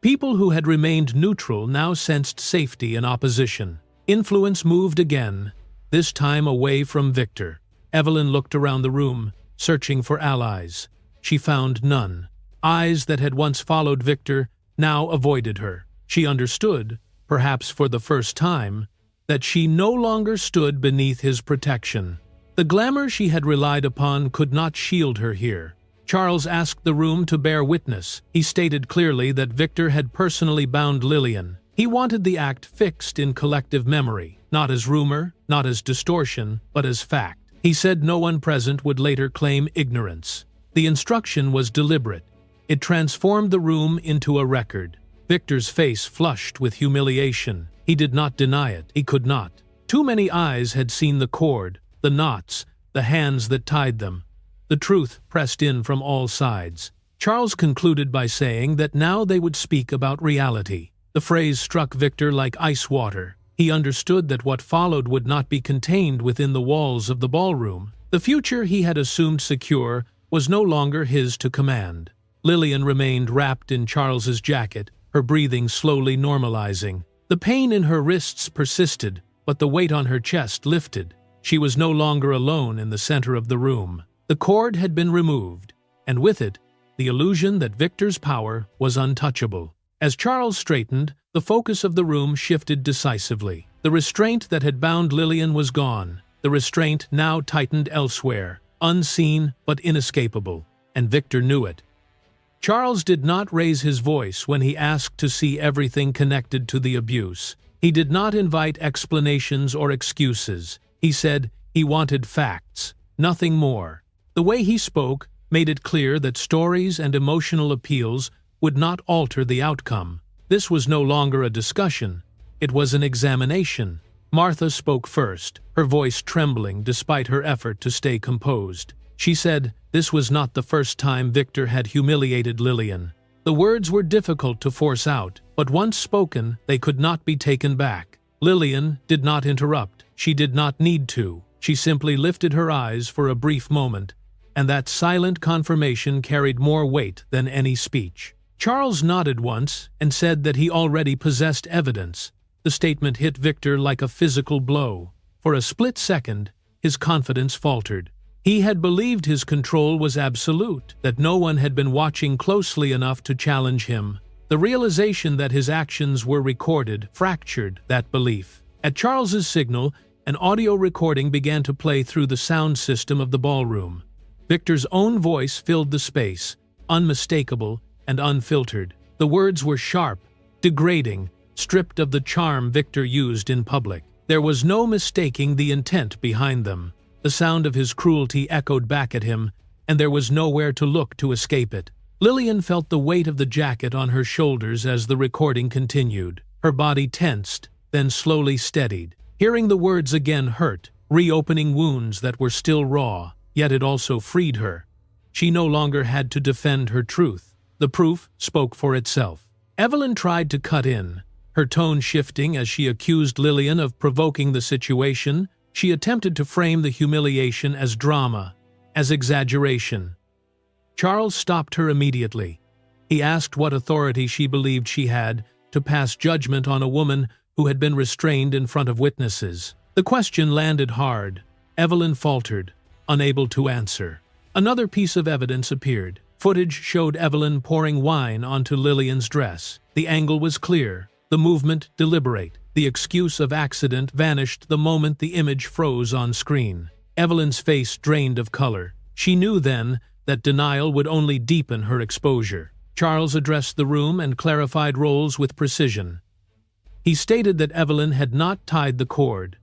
People who had remained neutral now sensed safety in opposition. Influence moved again, this time away from Victor. Evelyn looked around the room, searching for allies. She found none. Eyes that had once followed Victor now avoided her. She understood, perhaps for the first time, that she no longer stood beneath his protection. The glamour she had relied upon could not shield her here. Charles asked the room to bear witness. He stated clearly that Victor had personally bound Lillian. He wanted the act fixed in collective memory, not as rumor, not as distortion, but as fact. He said no one present would later claim ignorance. The instruction was deliberate. It transformed the room into a record. Victor's face flushed with humiliation. He did not deny it. He could not. Too many eyes had seen the cord, the knots, the hands that tied them. The truth pressed in from all sides. Charles concluded by saying that now they would speak about reality. The phrase struck Victor like ice water. He understood that what followed would not be contained within the walls of the ballroom. The future he had assumed secure was no longer his to command. Lillian remained wrapped in Charles's jacket, her breathing slowly normalizing. The pain in her wrists persisted, but the weight on her chest lifted. She was no longer alone in the center of the room. The cord had been removed, and with it, the illusion that Victor's power was untouchable. As Charles straightened, the focus of the room shifted decisively. The restraint that had bound Lillian was gone. The restraint now tightened elsewhere, unseen but inescapable, and Victor knew it. Charles did not raise his voice when he asked to see everything connected to the abuse. He did not invite explanations or excuses. He said he wanted facts, nothing more. The way he spoke made it clear that stories and emotional appeals would not alter the outcome. This was no longer a discussion. It was an examination. Martha spoke first, her voice trembling despite her effort to stay composed. She said this was not the first time Victor had humiliated Lillian. The words were difficult to force out, but once spoken, they could not be taken back. Lillian did not interrupt. She did not need to. She simply lifted her eyes for a brief moment, and that silent confirmation carried more weight than any speech. Charles nodded once and said that he already possessed evidence. The statement hit Victor like a physical blow. For a split second, his confidence faltered. He had believed his control was absolute, that no one had been watching closely enough to challenge him. The realization that his actions were recorded fractured that belief. At Charles's signal, an audio recording began to play through the sound system of the ballroom. Victor's own voice filled the space, unmistakable and unfiltered. The words were sharp, degrading, stripped of the charm Victor used in public. There was no mistaking the intent behind them. The sound of his cruelty echoed back at him, and there was nowhere to look to escape it. Lillian felt the weight of the jacket on her shoulders as the recording continued. Her body tensed, then slowly steadied. Hearing the words again hurt, reopening wounds that were still raw, yet it also freed her. She no longer had to defend her truth. The proof spoke for itself. Evelyn tried to cut in, her tone shifting as she accused Lillian of provoking the situation. She attempted to frame the humiliation as drama, as exaggeration. Charles stopped her immediately. He asked what authority she believed she had to pass judgment on a woman who had been restrained in front of witnesses. The question landed hard. Evelyn faltered, unable to answer. Another piece of evidence appeared. Footage showed Evelyn pouring wine onto Lillian's dress. The angle was clear, the movement deliberate. The excuse of accident vanished the moment the image froze on screen. Evelyn's face drained of color. She knew then that denial would only deepen her exposure. Charles addressed the room and clarified roles with precision. He stated that Evelyn had not tied the cord,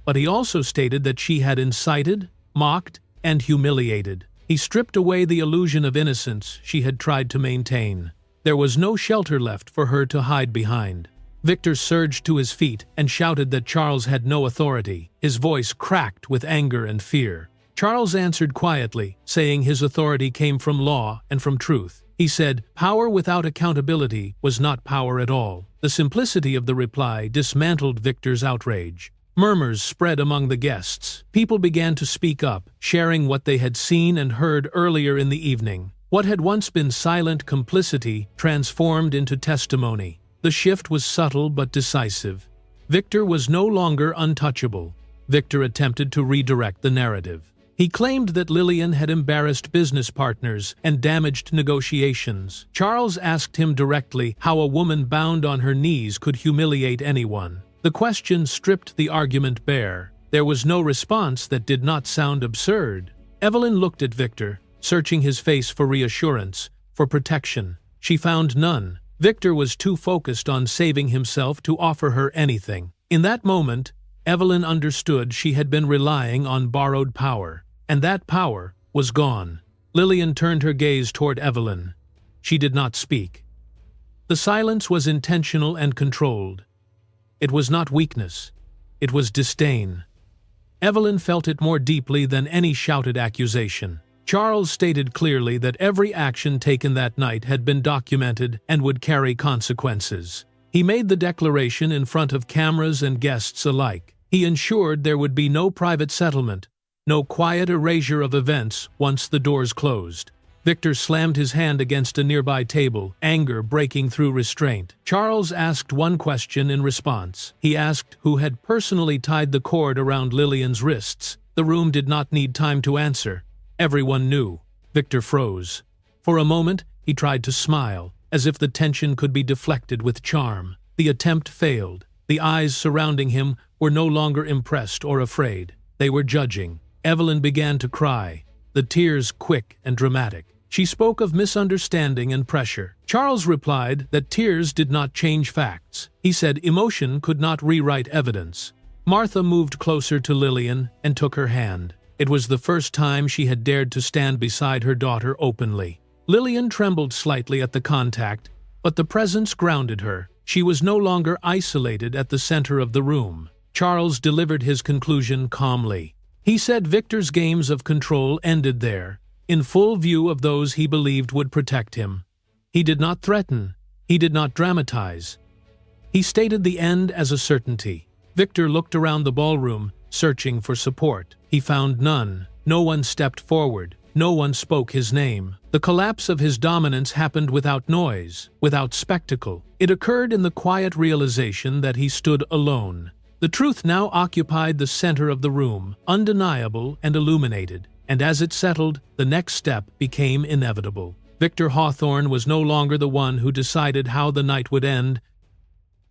but he also stated that she had incited, mocked, and humiliated. He stripped away the illusion of innocence she had tried to maintain. There was no shelter left for her to hide behind. Victor surged to his feet and shouted that Charles had no authority. His voice cracked with anger and fear. Charles answered quietly, saying his authority came from law and from truth. He said, power without accountability was not power at all. The simplicity of the reply dismantled Victor's outrage. Murmurs spread among the guests. People began to speak up, sharing what they had seen and heard earlier in the evening. What had once been silent complicity transformed into testimony. The shift was subtle but decisive. Victor was no longer untouchable. Victor attempted to redirect the narrative. He claimed that Lillian had embarrassed business partners and damaged negotiations. Charles asked him directly how a woman bound on her knees could humiliate anyone. The question stripped the argument bare. There was no response that did not sound absurd. Evelyn looked at Victor, searching his face for reassurance, for protection. She found none. Victor was too focused on saving himself to offer her anything. In that moment, Evelyn understood she had been relying on borrowed power, and that power was gone. Lillian turned her gaze toward Evelyn. She did not speak. The silence was intentional and controlled. It was not weakness. It was disdain. Evelyn felt it more deeply than any shouted accusation. Charles stated clearly that every action taken that night had been documented and would carry consequences. He made the declaration in front of cameras and guests alike. He ensured there would be no private settlement, no quiet erasure of events once the doors closed. Victor slammed his hand against a nearby table, anger breaking through restraint. Charles asked one question in response. He asked who had personally tied the cord around Lillian's wrists. The room did not need time to answer. Everyone knew. Victor froze. For a moment, he tried to smile, as if the tension could be deflected with charm. The attempt failed. The eyes surrounding him were no longer impressed or afraid. They were judging. Evelyn began to cry, the tears quick and dramatic. She spoke of misunderstanding and pressure. Charles replied that tears did not change facts. He said emotion could not rewrite evidence. Martha moved closer to Lillian and took her hand. It was the first time she had dared to stand beside her daughter openly. Lillian trembled slightly at the contact, but the presence grounded her. She was no longer isolated at the center of the room. Charles delivered his conclusion calmly. He said Victor's games of control ended there, in full view of those he believed would protect him. He did not threaten. He did not dramatize. He stated the end as a certainty. Victor looked around the ballroom, searching for support. He found none. No one stepped forward. No one spoke his name. The collapse of his dominance happened without noise, without spectacle. It occurred in the quiet realization that he stood alone. The truth now occupied the center of the room, undeniable and illuminated. And as it settled, the next step became inevitable. Victor Hawthorne was no longer the one who decided how the night would end.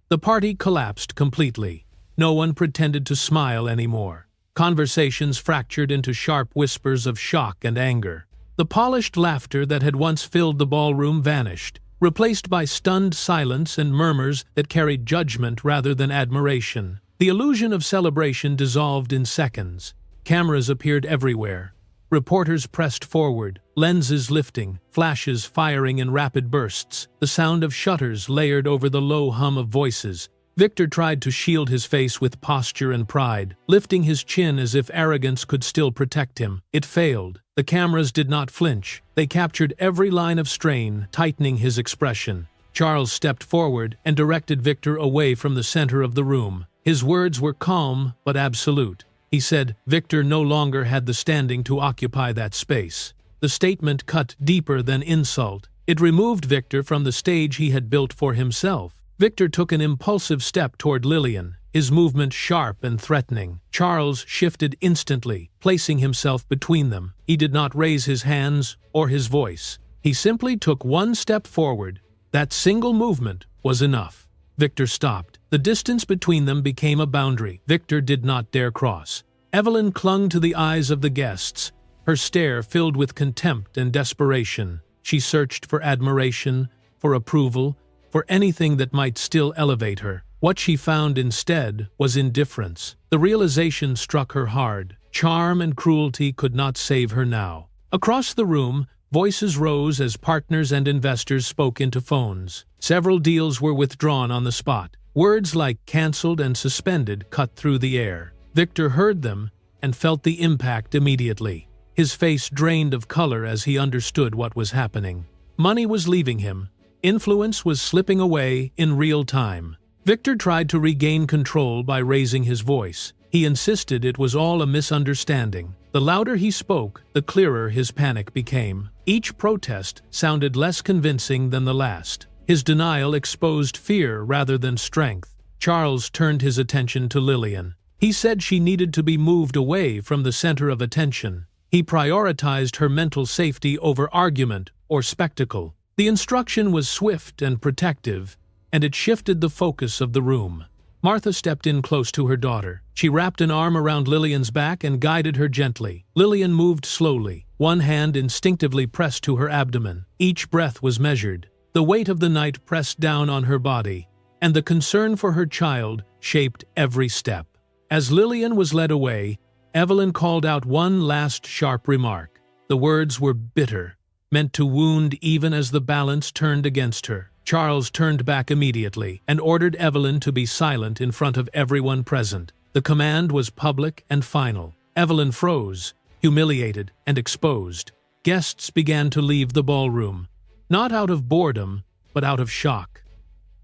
The party collapsed completely. No one pretended to smile anymore. Conversations fractured into sharp whispers of shock and anger. The polished laughter that had once filled the ballroom vanished, replaced by stunned silence and murmurs that carried judgment rather than admiration. The illusion of celebration dissolved in seconds. Cameras appeared everywhere. Reporters pressed forward, lenses lifting, flashes firing in rapid bursts, the sound of shutters layered over the low hum of voices. Victor tried to shield his face with posture and pride, lifting his chin as if arrogance could still protect him. It failed. The cameras did not flinch. They captured every line of strain, tightening his expression. Charles stepped forward and directed Victor away from the center of the room. His words were calm but absolute. He said Victor no longer had the standing to occupy that space. The statement cut deeper than insult. It removed Victor from the stage he had built for himself. Victor took an impulsive step toward Lillian, his movement sharp and threatening. Charles shifted instantly, placing himself between them. He did not raise his hands or his voice. He simply took one step forward. That single movement was enough. Victor stopped. The distance between them became a boundary Victor did not dare cross. Evelyn clung to the eyes of the guests, her stare filled with contempt and desperation. She searched for admiration, for approval, for anything that might still elevate her. What she found instead was indifference. The realization struck her hard. Charm and cruelty could not save her now. Across the room, voices rose as partners and investors spoke into phones. Several deals were withdrawn on the spot. Words like canceled and suspended cut through the air. Victor heard them and felt the impact immediately. His face drained of color as he understood what was happening. Money was leaving him. Influence was slipping away in real time. Victor tried to regain control by raising his voice. He insisted it was all a misunderstanding. The louder he spoke, the clearer his panic became. Each protest sounded less convincing than the last. His denial exposed fear rather than strength. Charles turned his attention to Lillian. He said she needed to be moved away from the center of attention. He prioritized her mental safety over argument or spectacle. The instruction was swift and protective, and it shifted the focus of the room. Martha stepped in close to her daughter. She wrapped an arm around Lillian's back and guided her gently. Lillian moved slowly, one hand instinctively pressed to her abdomen. Each breath was measured. The weight of the night pressed down on her body, and the concern for her child shaped every step. As Lillian was led away, Evelyn called out one last sharp remark. The words were bitter, meant to wound even as the balance turned against her. Charles turned back immediately and ordered Evelyn to be silent in front of everyone present. The command was public and final. Evelyn froze, humiliated and exposed. Guests began to leave the ballroom, not out of boredom, but out of shock.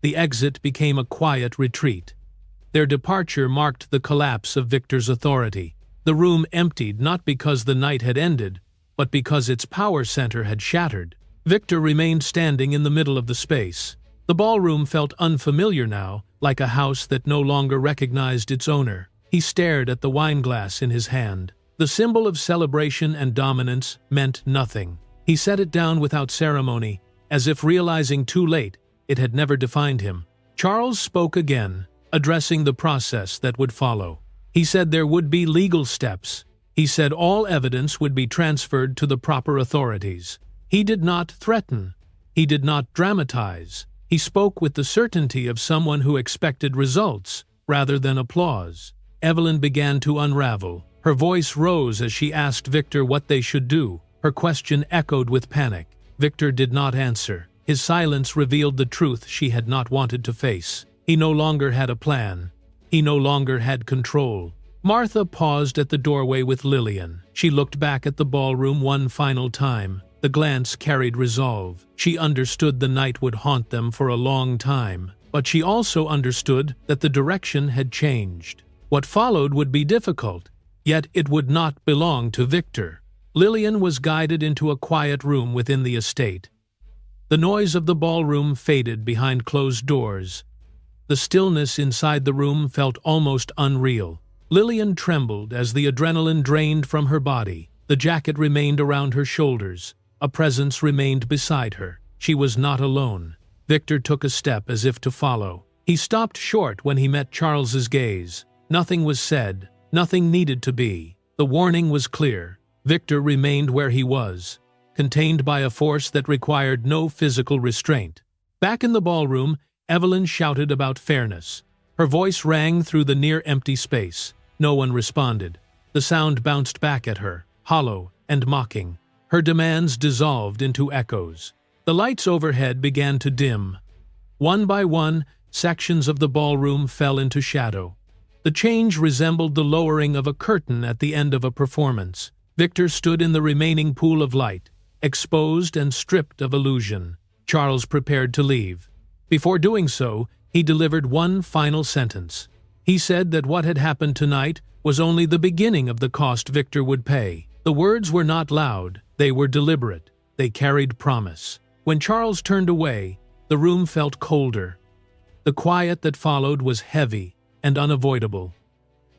The exit became a quiet retreat. Their departure marked the collapse of Victor's authority. The room emptied not because the night had ended, but because its power center had shattered. Victor remained standing in the middle of the space. The ballroom felt unfamiliar now, like a house that no longer recognized its owner. He stared at the wineglass in his hand. The symbol of celebration and dominance meant nothing. He set it down without ceremony, as if realizing too late it had never defined him. Charles spoke again, addressing the process that would follow. He said there would be legal steps. He said all evidence would be transferred to the proper authorities. He did not threaten. He did not dramatize. He spoke with the certainty of someone who expected results rather than applause. Evelyn began to unravel. Her voice rose as she asked Victor what they should do. Her question echoed with panic. Victor did not answer. His silence revealed the truth she had not wanted to face. He no longer had a plan. He no longer had control. Martha paused at the doorway with Lillian. She looked back at the ballroom one final time. The glance carried resolve. She understood the night would haunt them for a long time, but she also understood that the direction had changed. What followed would be difficult, yet it would not belong to Victor. Lillian was guided into a quiet room within the estate. The noise of the ballroom faded behind closed doors. The stillness inside the room felt almost unreal. Lillian trembled as the adrenaline drained from her body. The jacket remained around her shoulders. A presence remained beside her. She was not alone. Victor took a step as if to follow. He stopped short when he met Charles's gaze. Nothing was said. Nothing needed to be. The warning was clear. Victor remained where he was, contained by a force that required no physical restraint. Back in the ballroom, Evelyn shouted about fairness. Her voice rang through the near-empty space. No one responded. The sound bounced back at her, hollow and mocking. Her demands dissolved into echoes. The lights overhead began to dim. One by one, sections of the ballroom fell into shadow. The change resembled the lowering of a curtain at the end of a performance. Victor stood in the remaining pool of light, exposed and stripped of illusion. Charles prepared to leave. Before doing so, he delivered one final sentence. He said that what had happened tonight was only the beginning of the cost Victor would pay. The words were not loud, they were deliberate, they carried promise. When Charles turned away, the room felt colder. The quiet that followed was heavy and unavoidable.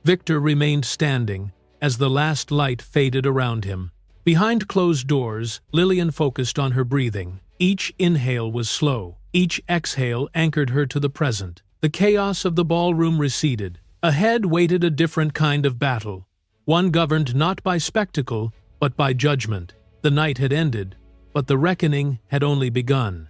Victor remained standing as the last light faded around him. Behind closed doors, Lillian focused on her breathing. Each inhale was slow. Each exhale anchored her to the present. The chaos of the ballroom receded. Ahead waited a different kind of battle, one governed not by spectacle, but by judgment. The night had ended, but the reckoning had only begun.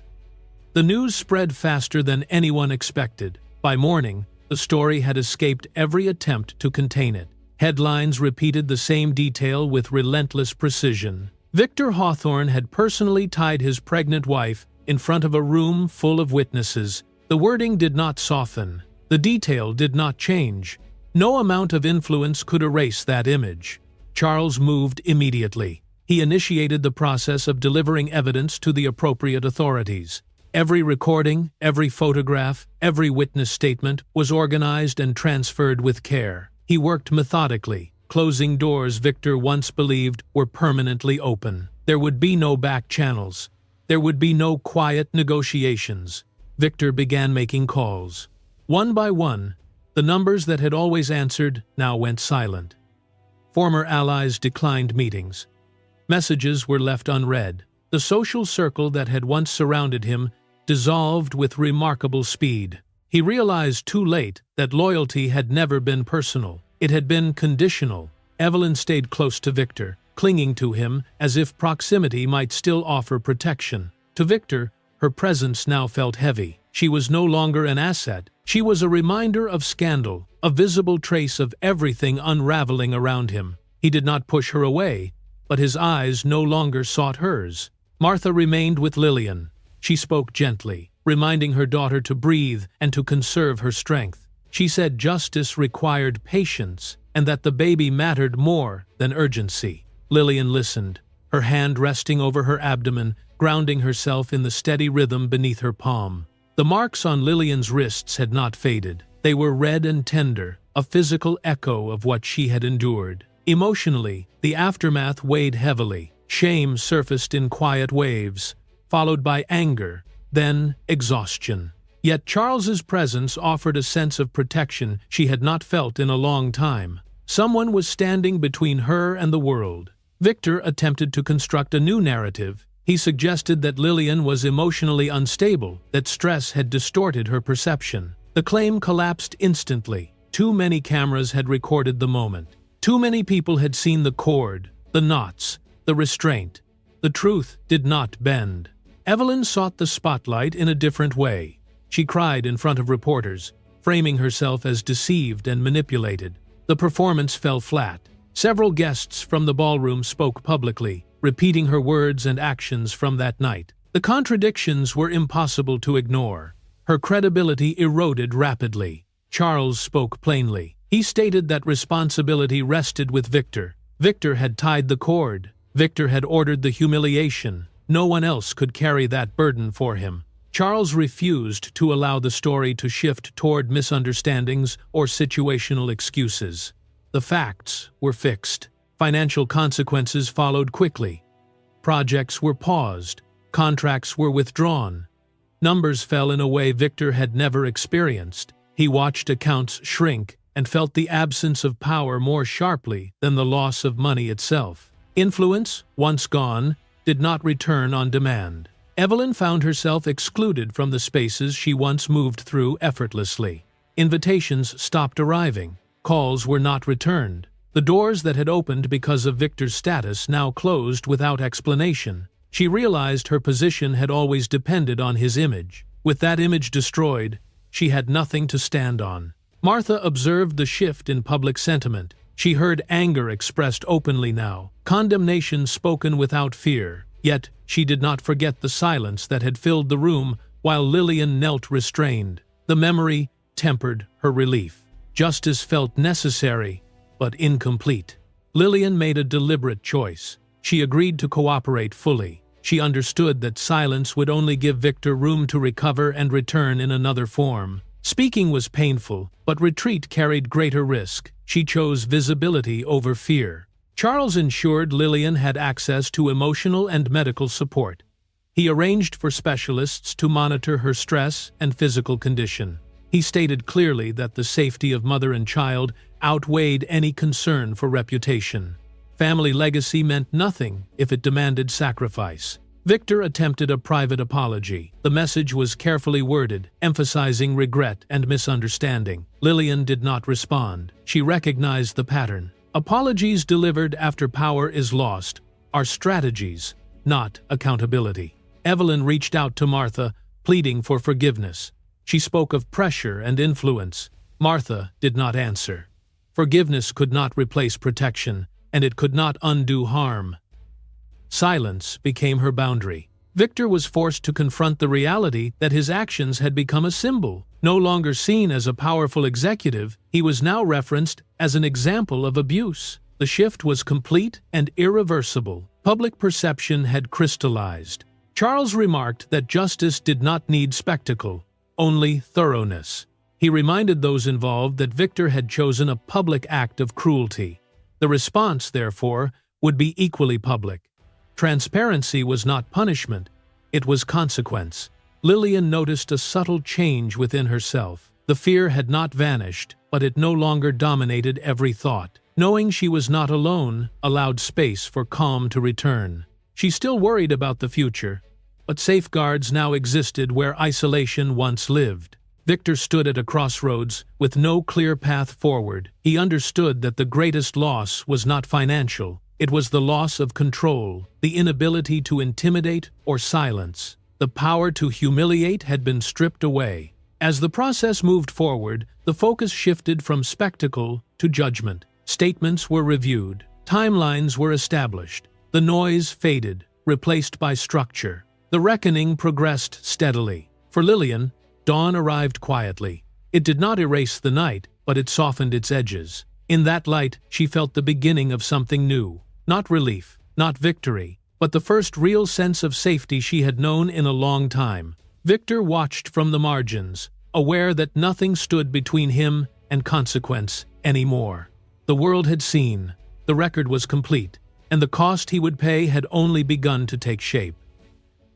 The news spread faster than anyone expected. By morning, the story had escaped every attempt to contain it. Headlines repeated the same detail with relentless precision. Victor Hawthorne had personally tied his pregnant wife in front of a room full of witnesses. The wording did not soften. The detail did not change. No amount of influence could erase that image. Charles moved immediately. He initiated the process of delivering evidence to the appropriate authorities. Every recording, every photograph, every witness statement was organized and transferred with care. He worked methodically, closing doors Victor once believed were permanently open. There would be no back channels. There would be no quiet negotiations. Victor began making calls. One by one, the numbers that had always answered now went silent. Former allies declined meetings. Messages were left unread. The social circle that had once surrounded him dissolved with remarkable speed. He realized too late that loyalty had never been personal. It had been conditional. Evelyn stayed close to Victor, clinging to him as if proximity might still offer protection. To Victor, her presence now felt heavy. She was no longer an asset. She was a reminder of scandal, a visible trace of everything unraveling around him. He did not push her away, but his eyes no longer sought hers. Martha remained with Lillian. She spoke gently, reminding her daughter to breathe and to conserve her strength. She said justice required patience and that the baby mattered more than urgency. Lillian listened, her hand resting over her abdomen, grounding herself in the steady rhythm beneath her palm. The marks on Lillian's wrists had not faded. They were red and tender, a physical echo of what she had endured. Emotionally, the aftermath weighed heavily. Shame surfaced in quiet waves, followed by anger, then exhaustion. Yet Charles's presence offered a sense of protection she had not felt in a long time. Someone was standing between her and the world. Victor attempted to construct a new narrative. He suggested that Lillian was emotionally unstable, that stress had distorted her perception. The claim collapsed instantly. Too many cameras had recorded the moment. Too many people had seen the cord, the knots, the restraint. The truth did not bend. Evelyn sought the spotlight in a different way. She cried in front of reporters, framing herself as deceived and manipulated. The performance fell flat. Several guests from the ballroom spoke publicly, repeating her words and actions from that night. The contradictions were impossible to ignore. Her credibility eroded rapidly. Charles spoke plainly. He stated that responsibility rested with Victor. Victor had tied the cord. Victor had ordered the humiliation. No one else could carry that burden for him. Charles refused to allow the story to shift toward misunderstandings or situational excuses. The facts were fixed. Financial consequences followed quickly. Projects were paused. Contracts were withdrawn. Numbers fell in a way Victor had never experienced. He watched accounts shrink and felt the absence of power more sharply than the loss of money itself. Influence, once gone, did not return on demand. Evelyn found herself excluded from the spaces she once moved through effortlessly. Invitations stopped arriving. Calls were not returned. The doors that had opened because of Victor's status now closed without explanation. She realized her position had always depended on his image. With that image destroyed, she had nothing to stand on. Martha observed the shift in public sentiment. She heard anger expressed openly now, condemnation spoken without fear. Yet she did not forget the silence that had filled the room while Lillian knelt restrained. The memory tempered her relief. Justice felt necessary, but incomplete. Lillian made a deliberate choice. She agreed to cooperate fully. She understood that silence would only give Victor room to recover and return in another form. Speaking was painful, but retreat carried greater risk. She chose visibility over fear. Charles ensured Lillian had access to emotional and medical support. He arranged for specialists to monitor her stress and physical condition. He stated clearly that the safety of mother and child outweighed any concern for reputation. Family legacy meant nothing if it demanded sacrifice. Victor attempted a private apology. The message was carefully worded, emphasizing regret and misunderstanding. Lillian did not respond. She recognized the pattern. Apologies delivered after power is lost are strategies, not accountability. Evelyn reached out to Martha, pleading for forgiveness. She spoke of pressure and influence. Martha did not answer. Forgiveness could not replace protection, and it could not undo harm. Silence became her boundary. Victor was forced to confront the reality that his actions had become a symbol. No longer seen as a powerful executive, he was now referenced as an example of abuse. The shift was complete and irreversible. Public perception had crystallized. Charles remarked that justice did not need spectacle, only thoroughness. He reminded those involved that Victor had chosen a public act of cruelty. The response, therefore, would be equally public. Transparency was not punishment, it was consequence. Lillian noticed a subtle change within herself. The fear had not vanished, but it no longer dominated every thought. knowing she was not alone, allowed space for calm to return. She still worried about the future, but safeguards now existed where isolation once lived. Victor stood at a crossroads with no clear path forward. He understood that the greatest loss was not financial. It was the loss of control, the inability to intimidate or silence. The power to humiliate had been stripped away. As the process moved forward, the focus shifted from spectacle to judgment. Statements were reviewed. Timelines were established. The noise faded, replaced by structure. The reckoning progressed steadily. For Lillian, dawn arrived quietly. It did not erase the night, but it softened its edges. In that light, she felt the beginning of something new. Not relief, not victory, but the first real sense of safety she had known in a long time. Victor watched from the margins, aware that nothing stood between him and consequence anymore. The world had seen, the record was complete, and the cost he would pay had only begun to take shape.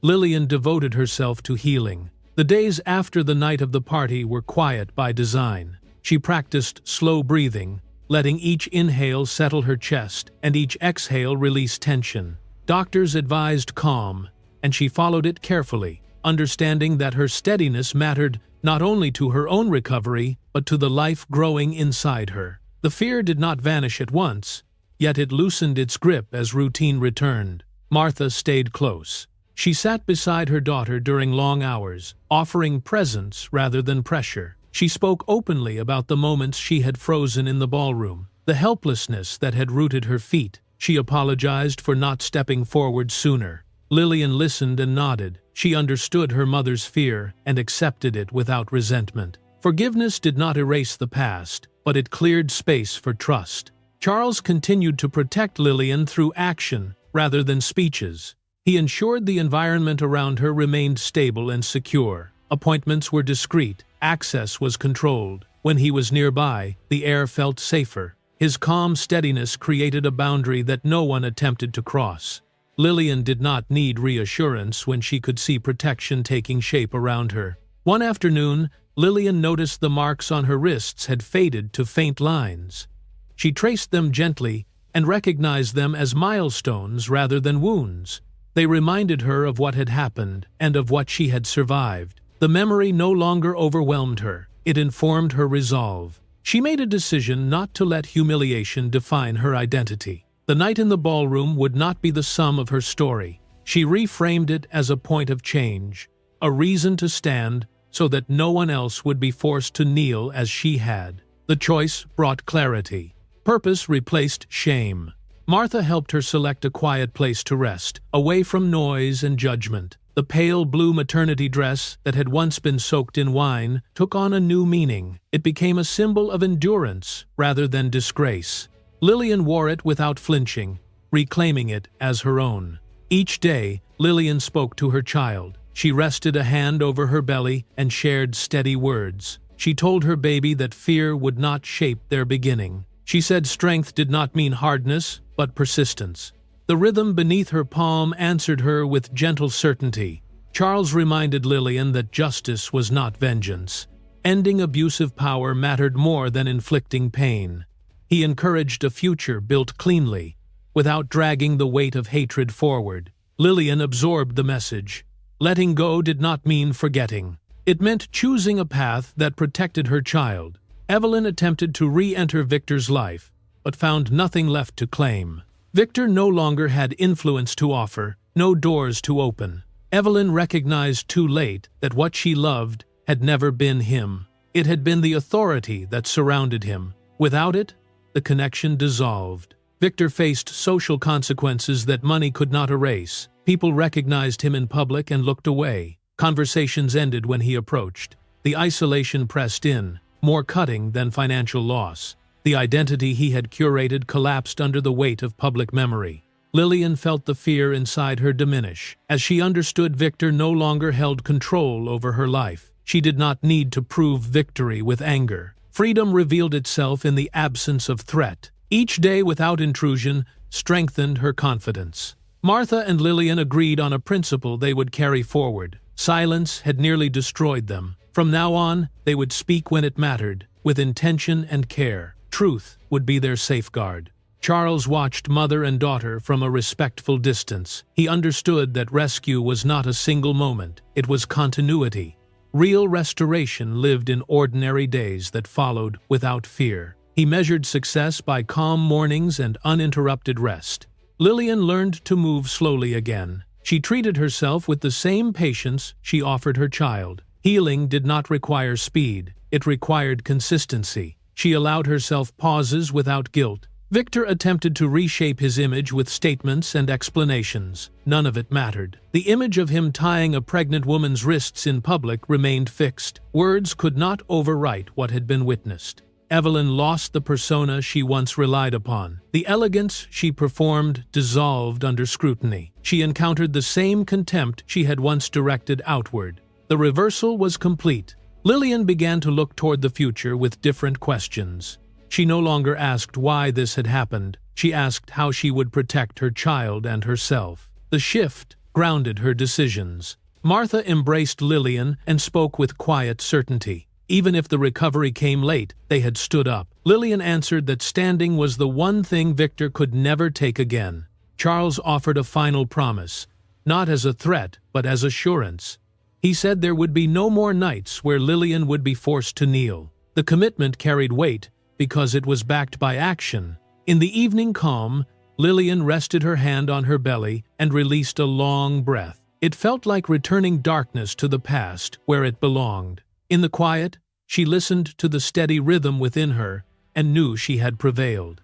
Lillian devoted herself to healing. The days after the night of the party were quiet by design. She practiced slow breathing, letting each inhale settle her chest and each exhale release tension. Doctors advised calm, and she followed it carefully, understanding that her steadiness mattered not only to her own recovery, but to the life growing inside her. The fear did not vanish at once, yet it loosened its grip as routine returned. Martha stayed close. She sat beside her daughter during long hours, offering presence rather than pressure. She spoke openly about the moments she had frozen in the ballroom, the helplessness that had rooted her feet. She apologized for not stepping forward sooner. Lillian listened and nodded. She understood her mother's fear and accepted it without resentment. Forgiveness did not erase the past, but it cleared space for trust. Charles continued to protect Lillian through action rather than speeches. He ensured the environment around her remained stable and secure. Appointments were discreet. Access was controlled. When he was nearby, the air felt safer. His calm steadiness created a boundary that no one attempted to cross. Lillian did not need reassurance when she could see protection taking shape around her. One afternoon, Lillian noticed the marks on her wrists had faded to faint lines. She traced them gently and recognized them as milestones rather than wounds. They reminded her of what had happened and of what she had survived. The memory no longer overwhelmed her. It informed her resolve. She made a decision not to let humiliation define her identity. The night in the ballroom would not be the sum of her story. She reframed it as a point of change, a reason to stand so that no one else would be forced to kneel as she had. The choice brought clarity. Purpose replaced shame. Martha helped her select a quiet place to rest, away from noise and judgment. The pale blue maternity dress that had once been soaked in wine took on a new meaning. It became a symbol of endurance rather than disgrace. Lillian wore it without flinching, reclaiming it as her own. Each day, Lillian spoke to her child. She rested a hand over her belly and shared steady words. She told her baby that fear would not shape their beginning. She said strength did not mean hardness, but persistence. The rhythm beneath her palm answered her with gentle certainty. Charles reminded Lillian that justice was not vengeance. Ending abusive power mattered more than inflicting pain. He encouraged a future built cleanly, without dragging the weight of hatred forward. Lillian absorbed the message. Letting go did not mean forgetting. It meant choosing a path that protected her child. Evelyn attempted to re-enter Victor's life, but found nothing left to claim. Victor no longer had influence to offer, no doors to open. Evelyn recognized too late that what she loved had never been him. It had been the authority that surrounded him. Without it, the connection dissolved. Victor faced social consequences that money could not erase. People recognized him in public and looked away. Conversations ended when he approached. The isolation pressed in, more cutting than financial loss. The identity he had curated collapsed under the weight of public memory. Lillian felt the fear inside her diminish. As she understood Victor no longer held control over her life, she did not need to prove victory with anger. Freedom revealed itself in the absence of threat. Each day without intrusion strengthened her confidence. Martha and Lillian agreed on a principle they would carry forward. Silence had nearly destroyed them. From now on, they would speak when it mattered, with intention and care. Truth would be their safeguard. Charles watched mother and daughter from a respectful distance. He understood that rescue was not a single moment, it was continuity. Real restoration lived in ordinary days that followed without fear. He measured success by calm mornings and uninterrupted rest. Lillian learned to move slowly again. She treated herself with the same patience she offered her child. Healing did not require speed, it required consistency. She allowed herself pauses without guilt. Victor attempted to reshape his image with statements and explanations. None of it mattered. The image of him tying a pregnant woman's wrists in public remained fixed. Words could not overwrite what had been witnessed. Evelyn lost the persona she once relied upon. The elegance she performed dissolved under scrutiny. She encountered the same contempt she had once directed outward. The reversal was complete. Lillian began to look toward the future with different questions. She no longer asked why this had happened. She asked how she would protect her child and herself. The shift grounded her decisions. Martha embraced Lillian and spoke with quiet certainty. Even if the recovery came late, they had stood up. Lillian answered that standing was the one thing Victor could never take again. Charles offered a final promise, not as a threat, but as assurance. He said there would be no more nights where Lillian would be forced to kneel. The commitment carried weight because it was backed by action. In the evening calm, Lillian rested her hand on her belly and released a long breath. It felt like returning darkness to the past where it belonged. In the quiet, she listened to the steady rhythm within her and knew she had prevailed.